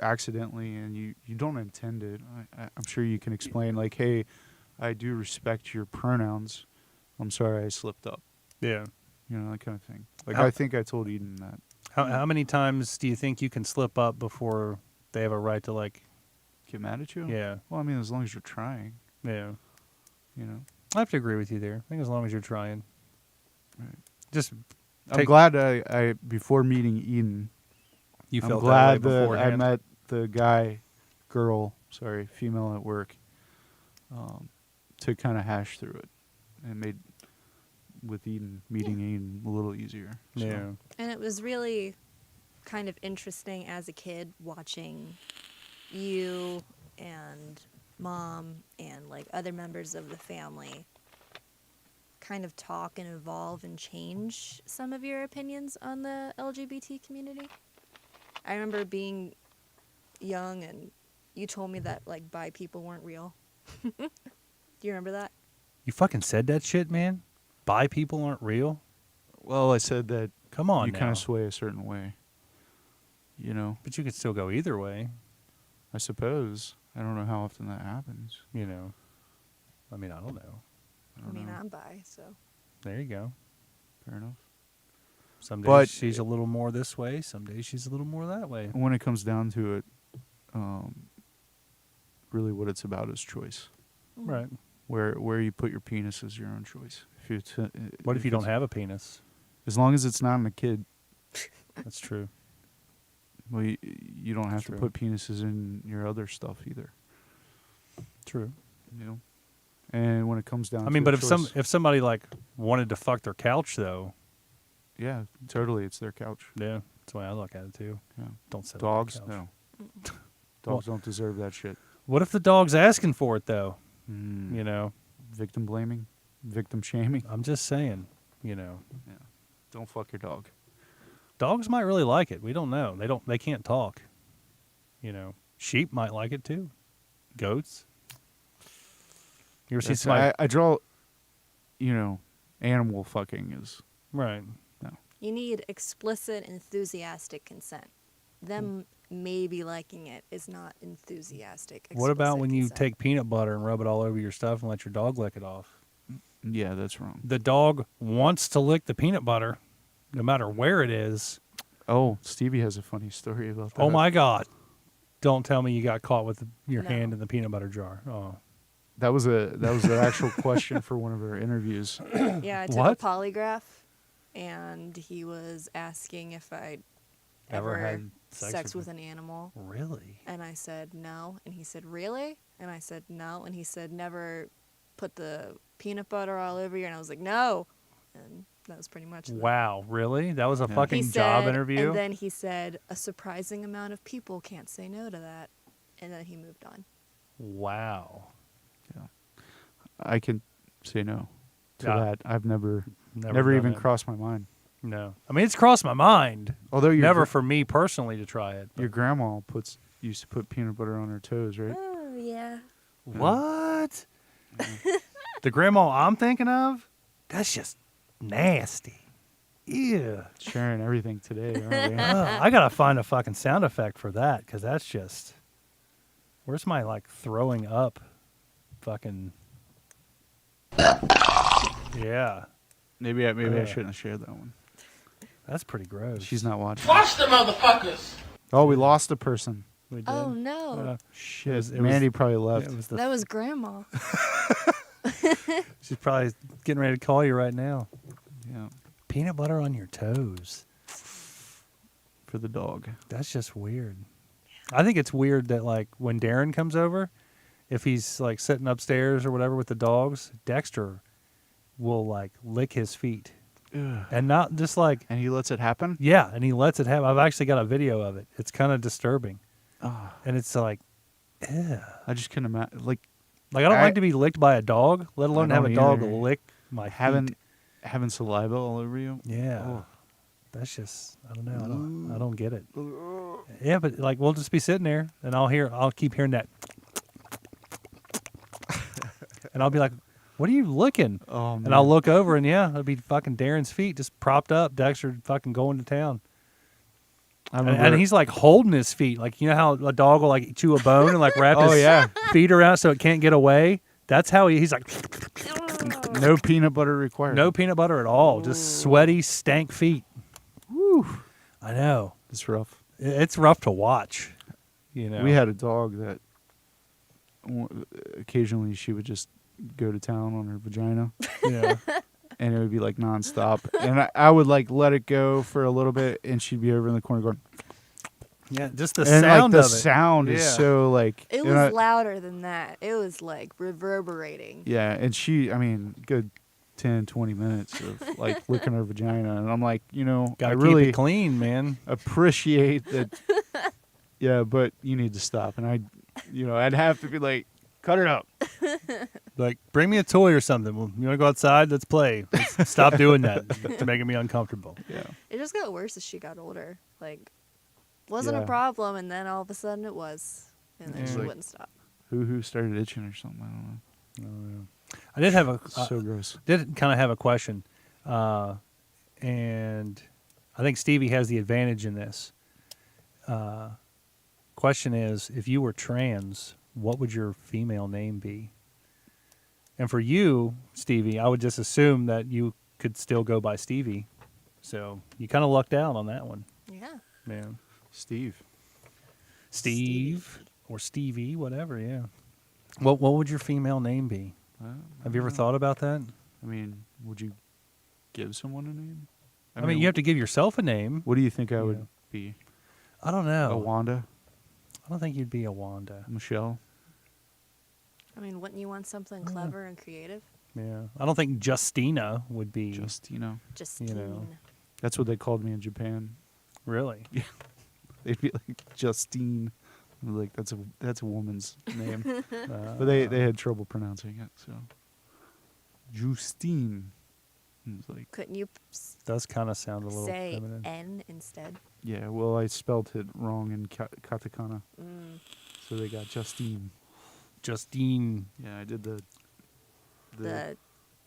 accidentally and you don't intend it, I'm sure you can explain, like, hey, I do respect your pronouns. I'm sorry I slipped up. Yeah. That kind of thing. Like, How- I think I told Eden that. How many times do you think you can slip up before they have a right to, like, Get mad at you? yeah, Well, I mean, as long as you're trying, yeah. I have to agree with you there. I think as long as you're trying. Right. Just I'm Take- glad I before meeting Eden, you I'm felt glad that way that I beforehand. met the female at work, to kind of hash through it, and made meeting Eden a little easier. So. Yeah. And it was really kind of interesting as a kid watching you and mom and like other members of the family kind of talk and evolve and change some of your opinions on the LGBT community. I remember being young and you told me that like bi people weren't real. Do you remember that? You fucking said that shit, man? Bi people aren't real? Well, I said that Come on you now. kind of sway a certain way. But you could still go either way, I suppose. I don't know how often that happens. I mean, I don't know. I mean, I'm bi, so. There you go. Fair enough. Some days But- she's a little more this way. Some days she's a little more that way. When it comes down to it, really what it's about is choice. Right. Where you put your penis is your own choice. What if you don't have a penis? As long as it's not in a kid, That's true. well, you don't have True. to put penises in your other stuff either. True. And when it comes down, I mean, to but a choice, if somebody like wanted to fuck their couch though, yeah, totally, it's their couch. yeah, that's the way I look at it too. Yeah. Don't sit Dogs, on the couch. no. Dogs don't deserve that shit. What if the dog's asking for it though? Mm. Victim blaming, victim shaming. I'm just saying. Don't fuck your dog. Dogs might really like it. We don't know. They can't talk. Sheep might like it too. Goats. You ever see That's- somebody? I draw, animal fucking is Right. You need explicit, enthusiastic consent. Them maybe liking it is not enthusiastic. What about explicit when you consent. take peanut butter and rub it all over your stuff and let your dog lick it off? yeah, that's wrong. The dog wants to lick the peanut butter, no matter where it is. Oh, Stevie has a funny story about that. Oh my God! Don't tell me you got caught with your No. hand in the peanut butter jar. Oh, That was an actual question for one of our interviews. Yeah, I took What? a polygraph, and he was asking if I'd Ever ever had sex, sex with an animal. really? And I said no. And he said, really? And I said no. And he said, never put the peanut butter all over you. And I was like, no. And that was pretty much it. Wow, really? That was a Yeah. fucking He job said- interview? And then he said, a surprising amount of people can't say no to that. And then he moved on. Wow. I can say no to Yeah. that. I've never Never even done it. crossed my mind. No. I mean, it's crossed my mind. Although Never for me personally to try it. your but- grandma puts used to put peanut butter on her toes, right? Oh yeah. What? The grandma I'm thinking of? That's just nasty. Ew. Sharing everything today, aren't we? I gotta find a fucking sound effect for that, because that's just. Where's my like throwing up? Fucking. Yeah, Maybe I shouldn't have shared that one. that's pretty gross. She's not watching. Watch the motherfuckers. Oh, we lost a person. We did. Oh no. Shit, was- Mandy probably left. It was That was grandma. she's probably getting ready to call you right now. Yeah, Peanut butter on your toes. for the dog. That's just weird. I think it's weird that like when Darren comes over, if he's like sitting upstairs or whatever with the dogs, Dexter will like lick his feet. Ugh. And not just like, And he lets it happen. yeah, and he lets it happen. I've actually got a video of it. It's kind of disturbing. Oh, And it's like, ew. I just couldn't imagine. Like Like, I don't I- like to be licked by a dog, let alone have a don't dog either. lick my feet. having saliva all over you. Yeah. Oh. That's just, I don't know. I don't get it. Yeah, but like, we'll just be sitting there and I'll keep hearing that. And I'll be like, what are you looking? Oh man. And I'll look over and yeah, it'll be fucking Darren's feet just propped up. Dexter fucking going to town. I And, remember. he's like holding his feet. Like, you know how a dog will like chew a bone and like wrap Oh, his yeah. feet around so it can't get away? That's how he's like, No peanut butter required. no peanut butter at all. Just sweaty, stank feet. Woo. I know. It's rough. It's rough to watch. You know, We had a dog that occasionally she would just go to town on her vagina, yeah. and it would be like nonstop. And I would like let it go for a little bit, and she'd be over in the corner going. Yeah, just the And sound like the of it. sound is Yeah. so like. It and was I- louder than that. It was like reverberating. Yeah, and I mean, good 10, 20 minutes of like licking her vagina, and I'm like, Gotta I keep really it clean, man. appreciate that. Yeah, but you need to stop, and I'd have to be like, cut it up. Like, bring me a toy or something. Well, you want to go outside? Let's play. Stop doing that. It's making me uncomfortable. Yeah. It just got worse as she got older. Like, wasn't Yeah. a problem, and then all of a sudden it was, and then Yeah. she Like- wouldn't stop. Who started itching or something? I don't know. I did have a So gross. did kind of have a question, and I think Stevie has the advantage in this. Question is, if you were trans, what would your female name be? And for you, Stevie, I would just assume that you could still go by Stevie. So you kind of lucked out on that one, Yeah. man. Steve. Steve or Stevie, whatever. Yeah. What would your female name be? Have you ever thought about that? I mean, would you give someone a name? I mean, you have to give yourself a name. What do you think I Yeah. would be? I don't know. A Wanda? I don't think you'd be a Wanda. Michelle? I mean, wouldn't you want something clever and creative? Yeah. I don't think Justina would be. Justino. Justine. That's what they called me in Japan. Really? They'd be like, Justine. I'm like, that's a woman's name. Uh, But they had trouble pronouncing it, so. Justine. It was like, Couldn't you does kind of sound a little say feminine. N instead? yeah, well, I spelt it wrong in katakana, Mm. so they got Justine. Justine. Yeah, I did the The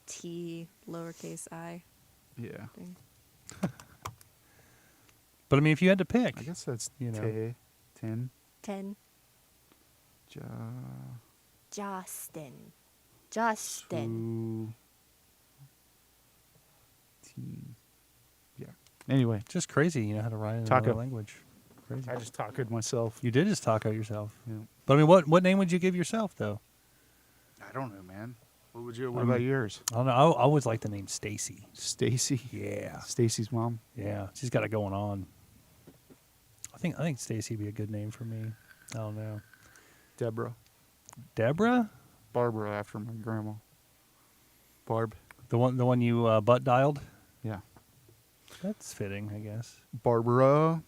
T lowercase I yeah. thing. But I mean, if you had to pick, I guess that's You know. 10. 10. Ja, Justin. Justin. 2, yeah. Anyway, just crazy. You know how to write in Taco. another language. Crazy. I just talked myself. You did just talk out yourself. Yeah. But I mean, what name would you give yourself though? I don't know, man. What about yours? I don't know. I always like the name Stacy. Stacy. Yeah. Stacy's mom. Yeah. She's got it going on. I think Stacy would be a good name for me. I don't know. Deborah. Deborah? Barbara after my grandma. Barb. The one you butt dialed? Yeah. That's fitting, I guess. Barbara.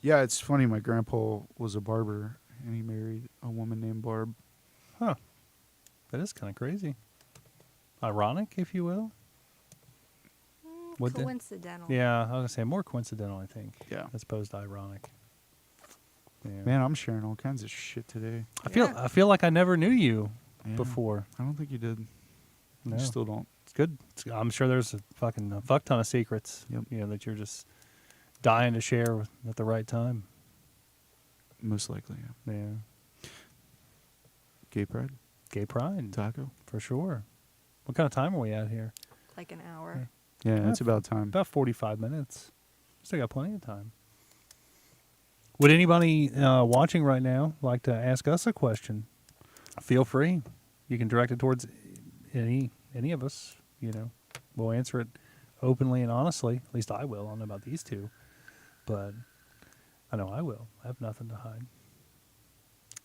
Yeah, it's funny. My grandpa was a barber, and he married a woman named Barb. Huh. That is kind of crazy. Ironic, if you will. Would they- Coincidental. Yeah, I was going to say more coincidental, I think. Yeah. As opposed to ironic. Yeah. Man, I'm sharing all kinds of shit today. I feel like I never knew you Yeah. before. I don't think you did. No. You still don't. It's good. I'm sure there's a fuck ton of secrets. Yep. That you're just dying to share at the right time. Most likely, yeah. Yeah. Gay pride, Gay pride, taco. for sure. What kind of time are we at here? Like an hour. Yeah, it's about time. About 45 minutes. Still got plenty of time. Would anybody watching right now like to ask us a question? Feel free. You can direct it towards any of us. We'll answer it openly and honestly. At least I will. I don't know about these two, but I know I will. I have nothing to hide.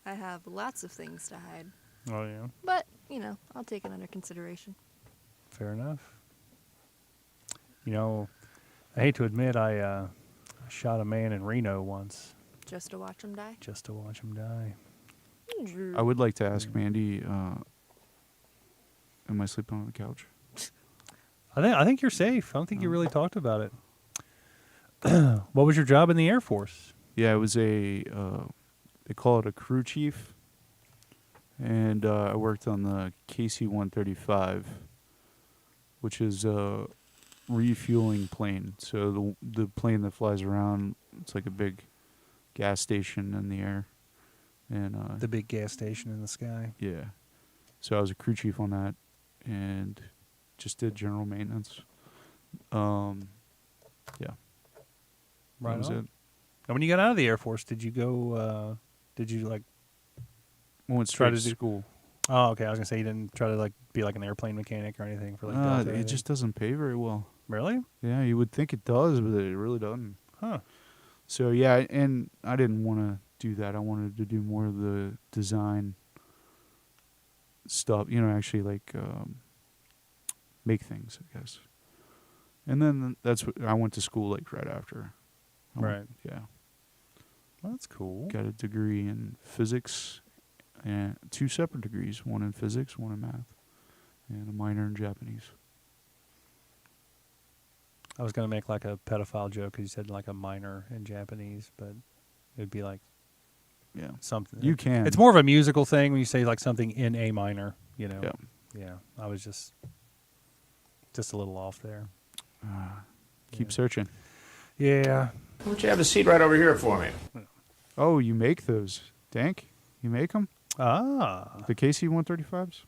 I have lots of things to hide. Oh yeah. But, I'll take it under consideration. Fair enough. I hate to admit I shot a man in Reno once Just to watch them die? just to watch him die. I would like to ask Mandy, am I sleeping on the couch? I think you're safe. I don't think you really talked about it. What was your job in the Air Force? Yeah, it was they call it a crew chief. And I worked on the KC-135, which is a refueling plane. So the plane that flies around, it's like a big gas station in the air. And The big gas station in the sky. yeah. So I was a crew chief on that and just did general maintenance. Yeah. Right That was on. it. And when you got out of the Air Force, did you go? Did you like? I went Try straight to to do- school. Oh, okay. I was gonna say you didn't try to be like an airplane mechanic or anything for Delta or It anything? just doesn't pay very well. Really? Yeah, you would think it does, but it really doesn't. Huh. So yeah, and I didn't want to do that. I wanted to do more of the design stuff. Actually make things, I guess. And then that's what I went to school right after. Right. Yeah. Well, that's cool. Got a degree in physics, and 2 separate degrees, one in physics, one in math, and a minor in Japanese. I was gonna make like a pedophile joke because you said like a minor in Japanese, but it'd be like Yeah. something. You can. It's more of a musical thing when you say like something in A minor. Yeah. Yeah. I was just a little off there. Keep Yeah. searching. Yeah. Why don't you have a seat right over here for me? Oh, you make those, Dank? You make them? Ah. The KC-135s?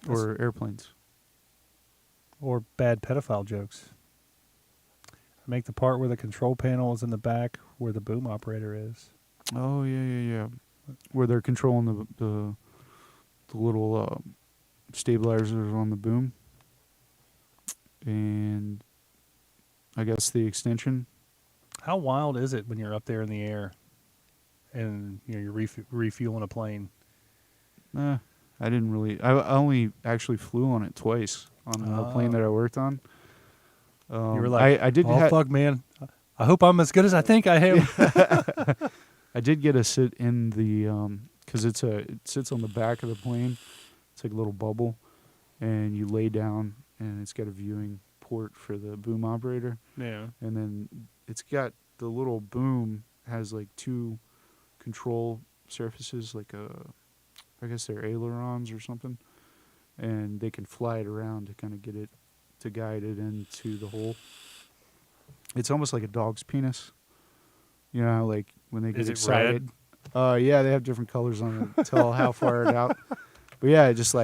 Or airplanes? Or bad pedophile jokes. I make the part where the control panel is in the back where the boom operator is. Oh, yeah. Where they're controlling the little stabilizers on the boom. And I guess the extension. How wild is it when you're up there in the air and you're refueling a plane? I didn't really. I only actually flew on it twice on the plane that I worked on. You were like, I did. oh, fuck, man. I hope I'm as good as I think I am. I did get a sit in the because it sits on the back of the plane. It's like a little bubble, and you lay down, and it's got a viewing port for the boom operator. Yeah. And then it's got the little boom has like 2 control surfaces, I guess they're ailerons or something, and they can fly it around to kind of get it to guide it into the hole. It's almost like a dog's penis, like when they get Is it excited. Yeah, they have different colors on it to tell how far it out. But yeah, it just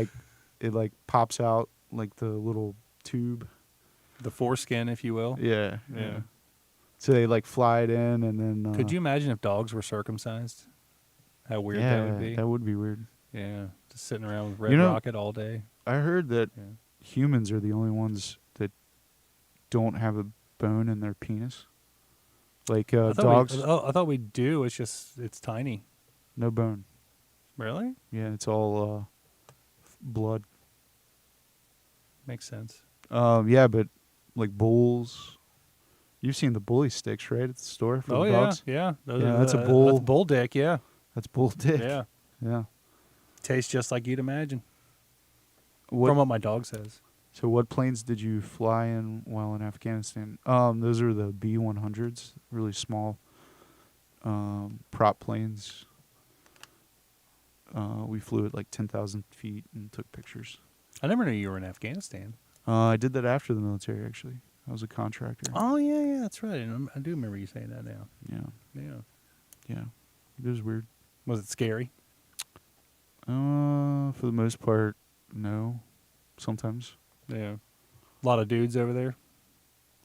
it pops out like the little tube. The foreskin, if you will. Yeah. Yeah. So they fly it in, and then. Could you imagine if dogs were circumcised? How weird yeah, that would be. that would be weird. Yeah. Just sitting around with Red Rocket all day. I heard that Yeah. humans are the only ones that don't have a bone in their penis. Like dogs, I thought we do. It's tiny. no bone. Really? Yeah, it's all blood. Makes sense. Yeah, but like bulls. You've seen the bully sticks, right, at the store for the dogs? Yeah. Yeah, that's a bull. That's bull dick, yeah. That's bull dick. Yeah. Yeah. Tastes just like you'd imagine. What, From what my dog says. so what planes did you fly in while in Afghanistan? Those are the B-100s, really small prop planes. We flew at like 10,000 feet and took pictures. I never knew you were in Afghanistan. I did that after the military, actually. I was a contractor. Oh yeah, that's right. I do remember you saying that now. Yeah, Yeah. it was weird. Was it scary? For the most part, no. Sometimes. Yeah. A lot of dudes over there.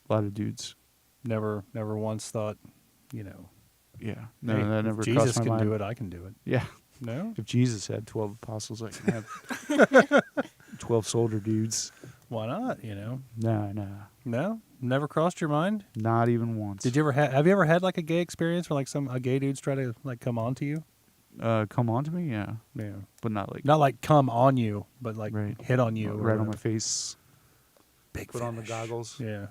A lot of dudes. Never once thought, you know. Yeah. No, hey, that if never Jesus crossed my can mind. do it, I can do it. Yeah. No? If Jesus had 12 apostles, I can have 12 soldier dudes. Why not? You know. Nah. No? Never crossed your mind? Not even once. Did you ever have you ever had like a gay experience where like a gay dude's try to like come on to you? Come on to me? Yeah. Yeah. But not like Not like come on you, but like Right. hit on you. or right on my whatever. face. Big Put on the finish. goggles. Yeah.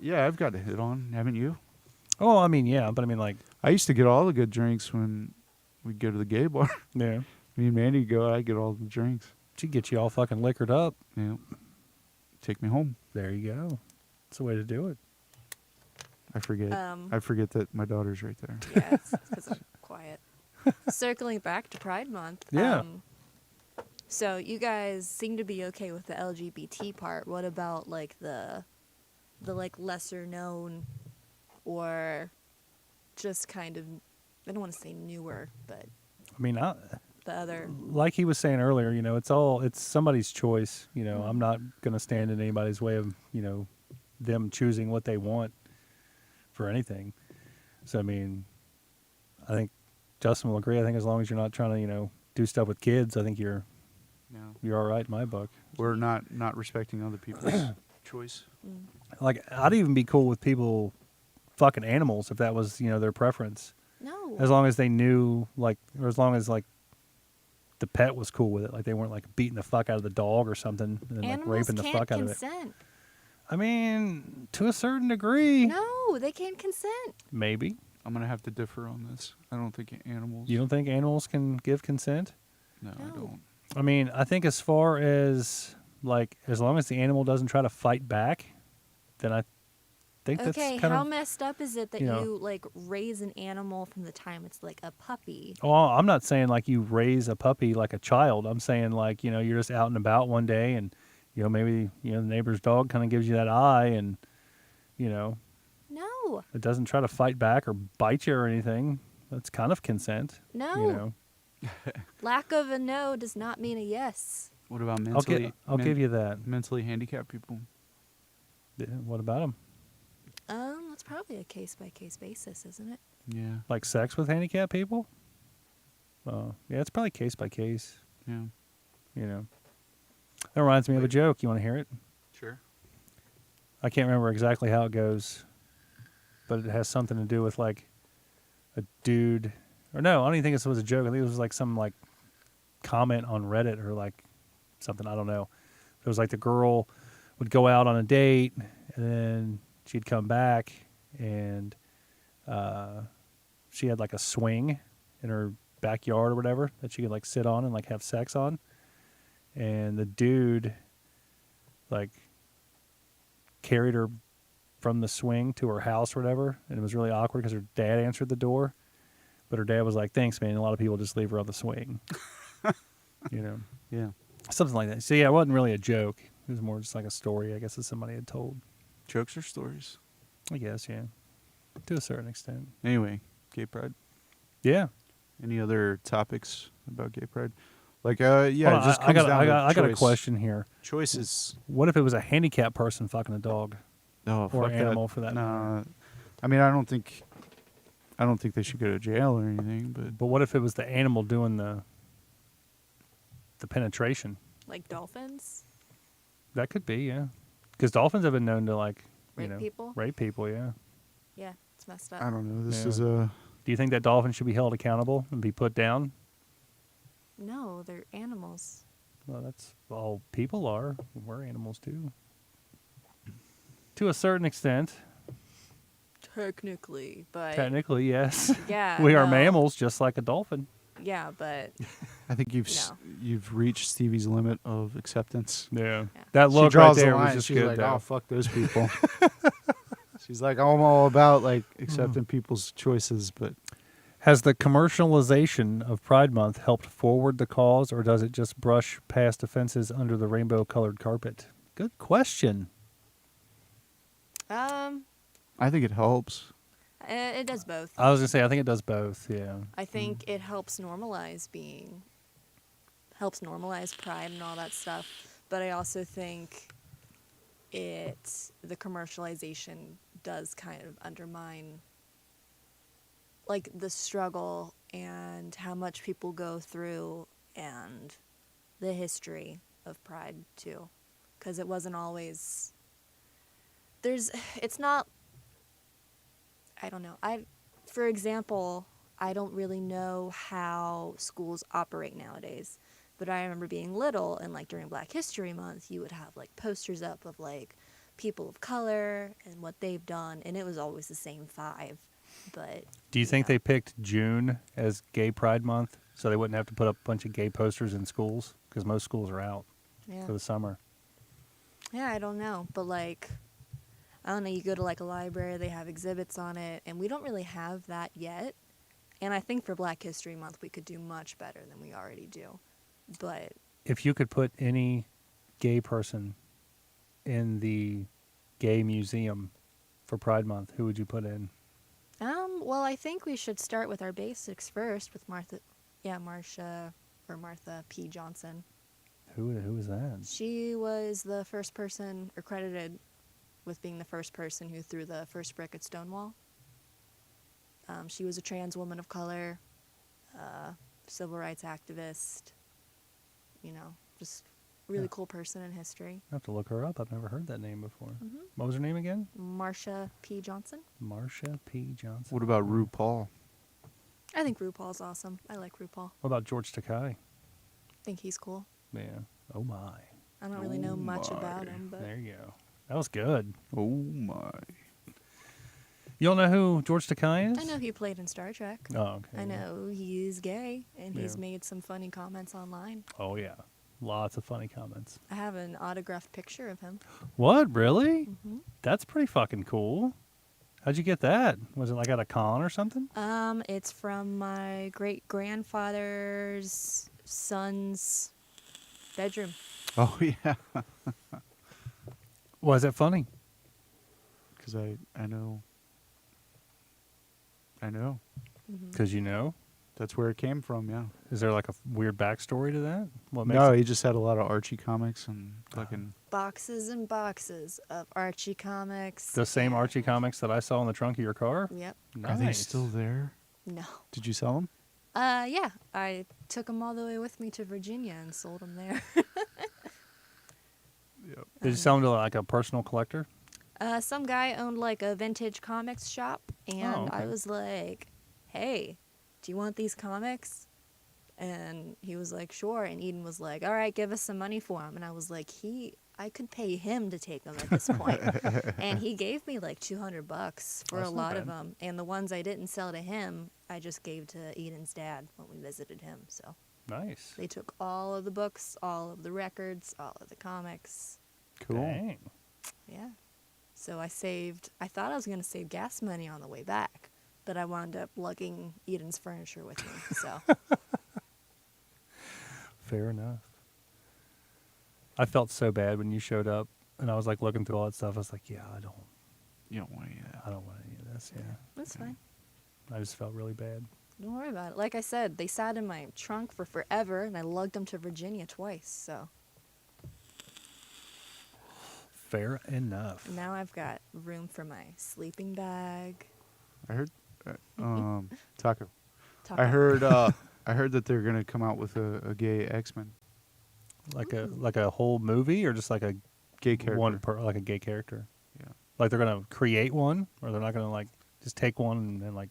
Yeah, I've got a hit on. Haven't you? Oh, I mean, yeah, but I mean, like, I used to get all the good drinks when we'd go to the gay bar. yeah, Me and Mandy go, I get all the drinks. she'd get you all fucking liquored up. Yeah. Take me home. There you go. That's the way to do it. I forget. I forget that my daughter's right there. Yeah, it's because I'm quiet. Circling back to Pride Month. Yeah. So you guys seem to be okay with the LGBT part. What about like the like lesser known or just kind of, I don't want to say newer, but I mean, the other. like he was saying earlier, you know, it's somebody's choice. You know, I'm not going to stand in anybody's way of, you know, them choosing what they want for anything. So, I mean, I think Justin will agree. I think as long as you're not trying to, you know, do stuff with kids, I think you're all right in my book. We're not respecting other people's choice. Like, I'd even be cool with people fucking animals if that was, you know, their preference. No. As long as they knew, like, or as long as, like, the pet was cool with it. Like, they weren't, like, beating the fuck out of the dog or something and, like, Animals raping the can't fuck out of it. consent. I mean, to a certain degree. No, they can't consent. Maybe. I'm going to have to differ on this. I don't think animals. You don't think animals can give consent? No, I No. don't. I mean, I think as far as, like, as long as the animal doesn't try to fight back, then I think that's Okay, kind how of... messed up is it that you know. you like raise an animal from the time it's like a puppy? Oh, I'm not saying, like, you raise a puppy like a child. I'm saying, like, you know, you're just out and about one day and, you know, maybe, you know, the neighbor's dog kind of gives you that eye and, you know, No, it doesn't try to fight back or bite you or anything. That's kind of consent, no. you know. Lack of a no does not mean a yes. What about mentally? I'll give you that. Mentally handicapped people. Yeah, what about them? That's probably a case by case basis, isn't it? Yeah. Like sex with handicapped people? Yeah, it's probably case by case, Yeah. you know. That reminds me of a joke. You want to hear it? Sure. I can't remember exactly how it goes, but it has something to do with, like, a dude. Or no, I don't even think it was a joke. I think it was, like, some, like, comment on Reddit or, like, something. I don't know. It was, like, the girl would go out on a date, and then she'd come back, and she had, like, a swing in her backyard or whatever that she could, like, sit on and, like, have sex on. And the dude, like, carried her from the swing to her house or whatever, and it was really awkward because her dad answered the door, but her dad was like, "Thanks, man." A lot of people just leave her on the swing, you know, Yeah. something like that. So yeah, it wasn't really a joke. It was more just like a story, I guess, that somebody had told. Jokes or stories. I guess, yeah, to a certain extent. Anyway, gay pride. Yeah. Any other topics about gay pride? Like, yeah, Hold it on, just I comes got down to I got a choice. question here. Choices. What if it was a handicapped person fucking a dog Oh, or fuck an animal for that matter? Nah. I mean, I don't think they should go to jail or anything, but But what if it was the animal doing the penetration? Like dolphins? That could be, yeah. Because dolphins have been known to, like, you Rape know, people? rape people, yeah. Yeah, it's messed up. I don't know. This Yeah. is a Do you think that dolphin should be held accountable and be put down? No, they're animals. Well, that's all people are. We're animals too. To a certain extent. Technically, but Technically, yes. yeah, We are no. mammals just like a dolphin. Yeah, but I think No. you've reached Stevie's limit of acceptance. Yeah. Yeah. That She look right draws the there was line. just She's good, like, though. "Oh, fuck those people." He's like, I'm all about like accepting people's choices, but Has the commercialization of Pride Month helped forward the cause, or does it just brush past offenses under the rainbow-colored carpet? Good question. It I think it helps. does both. I was gonna say I think it does both. Yeah. I think it helps normalize pride and all that stuff. But I also think the commercialization does kind of undermine like the struggle and how much people go through and the history of pride too. Because it wasn't always, it's not, I don't know. For example, I don't really know how schools operate nowadays, but I remember being little and like during Black History Month, you would have like posters up of like people of color and what they've done, and it was always the same 5. But Do you think know. they picked June as Gay Pride Month so they wouldn't have to put up a bunch of gay posters in schools? Because most schools are out Yeah. for the summer. Yeah, I don't know, but like, I don't know, you go to like a library, they have exhibits on it, and we don't really have that yet. And I think for Black History Month, we could do much better than we already do. But If you could put any gay person in the gay museum for Pride Month, who would you put in? well, I think we should start with our basics first with Martha P. Johnson. Who is that? She was the first person, or credited with being the first person who threw the first brick at Stonewall. She was a trans woman of color, civil rights activist, just really Yeah. cool person in history. I have to look her up. I've never heard that name before. Mm-hmm. What was her name again? Marsha P. Johnson. Marsha P. Johnson. What about RuPaul? I think RuPaul's awesome. I like RuPaul. What about George Takei? I think he's cool. Yeah. Oh my. I don't really know Oh much my. about him, but There you go. That was good. Oh my. You don't know who George Takei is? I know he played in Star Trek. Oh, okay. I know he's gay, and he's Yeah. made some funny comments online. Oh, yeah. Lots of funny comments. I have an autographed picture of him. What? Really? Mm-hmm. That's pretty fucking cool. How'd you get that? Was it like at a con or something? It's from my great-grandfather's son's bedroom. Oh yeah. Was it funny? Because I know. Mm-hmm. Because you know? That's where it came from. Yeah. Is there like a weird backstory to that? What makes No, it- he just had a lot of Archie comics and fucking. Boxes and boxes of Archie comics. the same Archie comics that I saw in the trunk of your car? Yep. Nice. Are they still there? No. Did you sell them? Yeah. I took them all the way with me to Virginia and sold them there. Yep. Did you sell them to like a personal collector? Some guy owned like a vintage comics shop, and I okay. was like, "Hey, do you want these comics?" And he was like, "Sure." And Eden was like, "All right, give us some money for them." And I was like, I could pay him to take them at this point. And he gave me like $200 for That's a not lot of bad. them. And the ones I didn't sell to him, I just gave to Eden's dad when we visited him. So Nice. they took all of the books, all of the records, all of the comics. Cool. Dang. Yeah. So I thought I was going to save gas money on the way back, but I wound up lugging Eden's furniture with me. So Fair enough. I felt so bad when you showed up, and I was like looking through all that stuff. I was like, yeah, I don't You don't want any of that. want any of this. Yeah. that's fine. I just felt really bad. Don't worry about it. Like I said, they sat in my trunk for forever, and I lugged them to Virginia twice. So Fair enough. now I've got room for my sleeping bag. I heard. Taco. Talk I about- heard that they're gonna come out with a gay X-Men Like a whole movie, or just like a gay character. like a gay character. Yeah. Like they're gonna create one, or they're not gonna like just take one and then like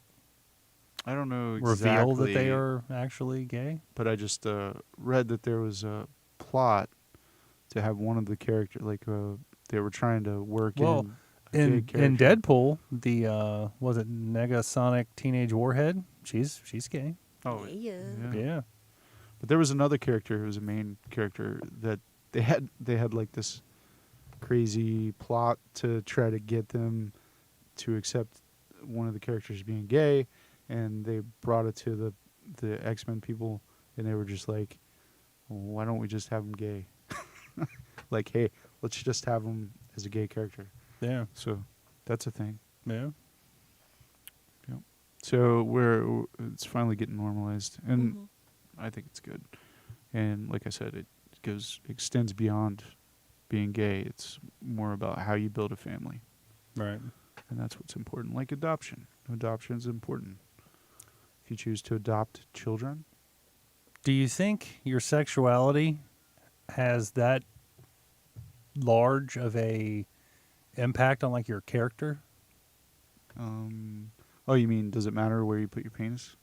I don't know reveal that they exactly, are actually gay. but I just read that there was a plot to have one of the characters they were trying to work Well, in a In gay in character. Deadpool, the was it Negasonic Teenage Warhead? She's gay. Oh Yeah. Yeah. But there was another character who was a main character that they had like this crazy plot to try to get them to accept one of the characters being gay, and they brought it to the X-Men people, and they were just like, well, why don't we just have him gay? Like, hey, let's just have him as a gay character. Yeah. So that's a thing. Yeah. Yep. So it's finally getting normalized, and Mhm. I think it's good. And like I said, it extends beyond being gay. It's more about how you build a family, Right. and that's what's important. Like adoption. Adoption is important. If you choose to adopt children, Do you think your sexuality has that large of a impact on like your character? oh, you mean does it matter where you put your penis?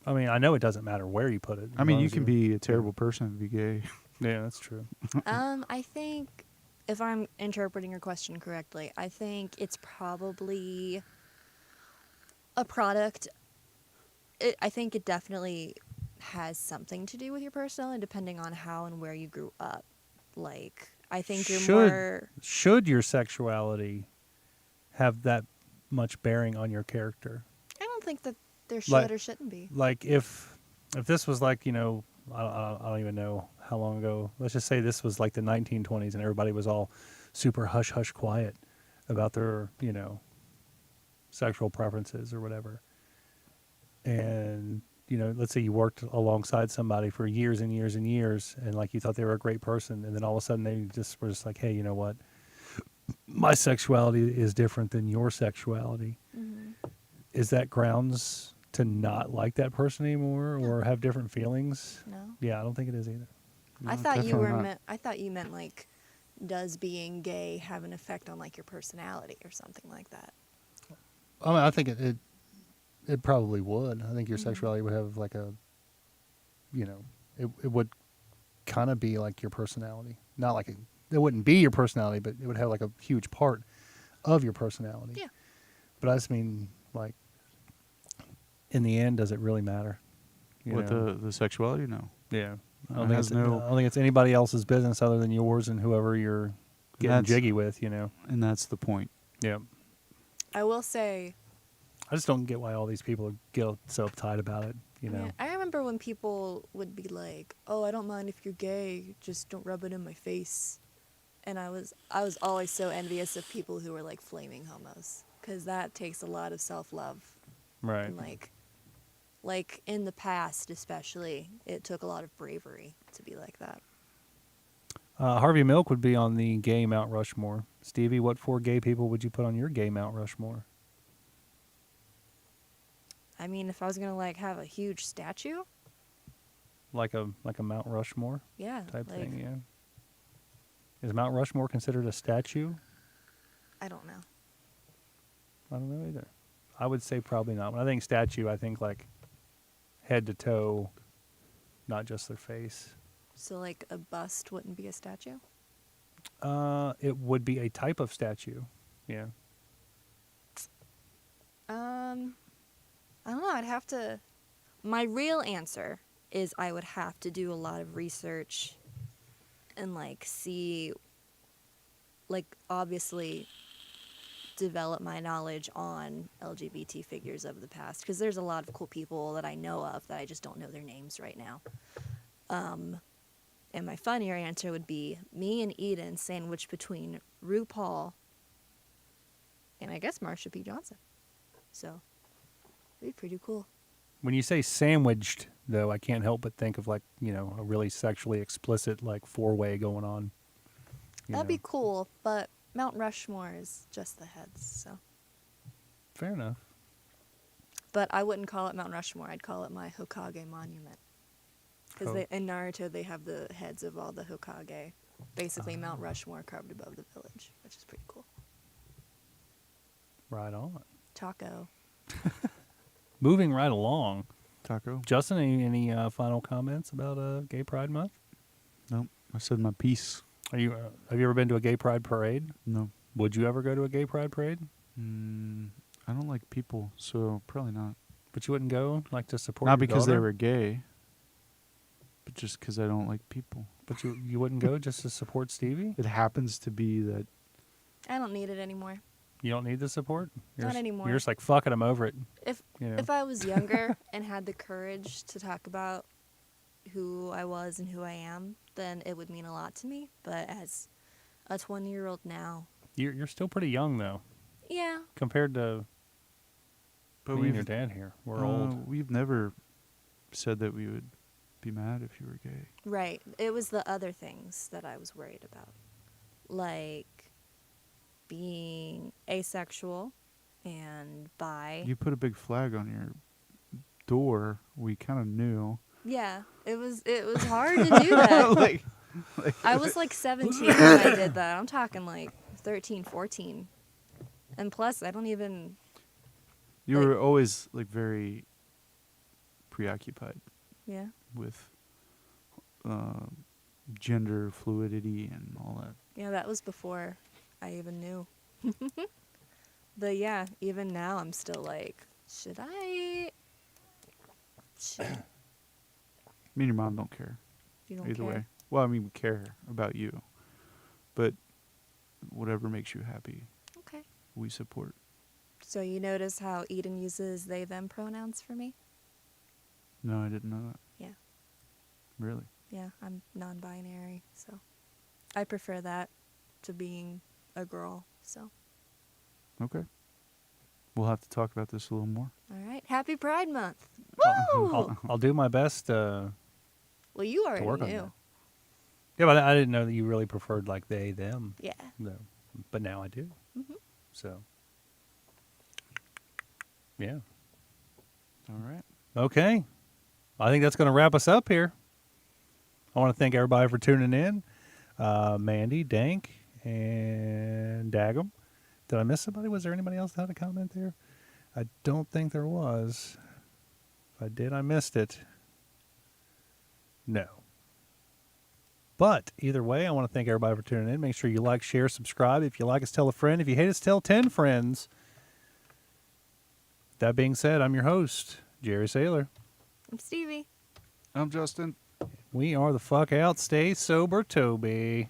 I mean, I know it doesn't matter where you put it. I as mean, long you as can be a terrible person and be gay. Yeah, that's true. I think if I'm interpreting your question correctly, I think it's probably a product. I think it definitely has something to do with your personality, depending on how and where you grew up. Like, I think you're more. Should your sexuality have that much bearing on your character? I don't think that there should Like- or shouldn't be. Like if this was like, I don't even know how long ago. Let's just say this was like the 1920s and everybody was all super hush hush quiet about their, sexual preferences or whatever. And, let's say you worked alongside somebody for years and years and years and like you thought they were a great person, and then all of a sudden they just were just like, hey, you know what? My sexuality is different than your sexuality. Mhm. Is that grounds to not like that person anymore No. or have different feelings? No. Yeah, I don't think it is either. I No, thought you definitely were not. meant. I thought you meant like, does being gay have an effect on like your personality or something like that? I mean, I think it probably would. I think your Mhm. sexuality would have like a, it would kind of be like your personality. Not like it wouldn't be your personality, but it would have like a huge part of your personality. Yeah. But I just mean, like, in the end, does it really matter? You What know? the sexuality? No. Yeah. I It don't, think has it's, no- I don't think it's anybody else's business other than yours and whoever you're getting That's- jiggy with, And that's the point. Yeah. I will say. I just don't get why all these people get so uptight about it, Yeah, I remember when people would be like, "Oh, I don't mind if you're gay, just don't rub it in my face," and I was always so envious of people who were like flaming homos, because that takes a lot of self-love, Right. and like in the past especially, it took a lot of bravery to be like that. Harvey Milk would be on the gay Mount Rushmore. Stevie, what 4 gay people would you put on your gay Mount Rushmore? I mean, if I was gonna like have a huge statue, Like a Mount Rushmore yeah, type like, thing, yeah. Is Mount Rushmore considered a statue? I don't know. I don't know either. I would say probably not. When I think statue, I think like head to toe, not just their face. So like a bust wouldn't be a statue? It would be a type of statue. Yeah. I don't know. I'd have to. My real answer is I would have to do a lot of research and like see, like obviously develop my knowledge on LGBT figures of the past, because there's a lot of cool people that I know of that I just don't know their names right now. And my funnier answer would be me and Eden sandwiched between RuPaul and I guess Marsha P. Johnson. So it'd be pretty cool. When you say sandwiched, though, I can't help but think of like, a really sexually explicit like 4-way going on. That'd be cool, but Mount Rushmore is just the heads, so. Fair enough. But I wouldn't call it Mount Rushmore. I'd call it my Hokage monument. Because Oh. in Naruto, they have the heads of all the Hokage. Basically, Mount Rushmore carved above the village, which is pretty cool. Right on. Taco. Moving right along. Taco? Justin, any final comments about Gay Pride Month? Nope. I said my piece. Have you ever been to a Gay Pride parade? No. Would you ever go to a Gay Pride parade? I don't like people, so probably not. But you wouldn't go, like, to support Not your because they daughter? were gay, but just because I don't like people. But you wouldn't go just to support Stevie? It happens to be that I don't need it anymore. You don't need the support? Not anymore. You're just like, fuck it, I'm over it. If You know? if I was younger and had the courage to talk about who I was and who I am, then it would mean a lot to me. But as a 20-year-old now, You're still pretty young, though, yeah, compared to But me and your dad here. We're old. We've never said that we would be mad if you were gay. right. It was the other things that I was worried about, like being asexual and bi. You put a big flag on your door. We kind of knew. Yeah, it was hard to do that. like, I was like 17 when I did that. I'm talking like 13, 14. And plus, I don't even. you Like- were always like very preoccupied Yeah. with gender fluidity and all that. Yeah, that was before I even knew. But yeah, even now I'm still like, should I? Me and your mom don't care You don't either care? way. Well, I mean, we care about you, but whatever makes you happy, Okay. we support. So you notice how Eden uses they them pronouns for me? No, I didn't know that. Yeah. Really? Yeah, I'm non-binary, so I prefer that to being a girl. So, Okay. We'll have to talk about this a little more. all right. Happy Pride Month. I'll do my best Well, you already work on knew. that. Yeah, but I didn't know that you really preferred like they, them. Yeah. No, but now I do. Mhm. So, yeah. All right. Okay. I think that's going to wrap us up here. I want to thank everybody for tuning in. Mandy, Dank, and Dagum. Did I miss somebody? Was there anybody else that had a comment there? I don't think there was. If I did, I missed it. No. But either way, I want to thank everybody for tuning in. Make sure you like, share, subscribe. If you like us, tell a friend. If you hate us, tell 10 friends. That being said, I'm your host, Jerry Saylor. I'm Stevie. I'm Justin. We are the fuck out. Stay sober, Toby.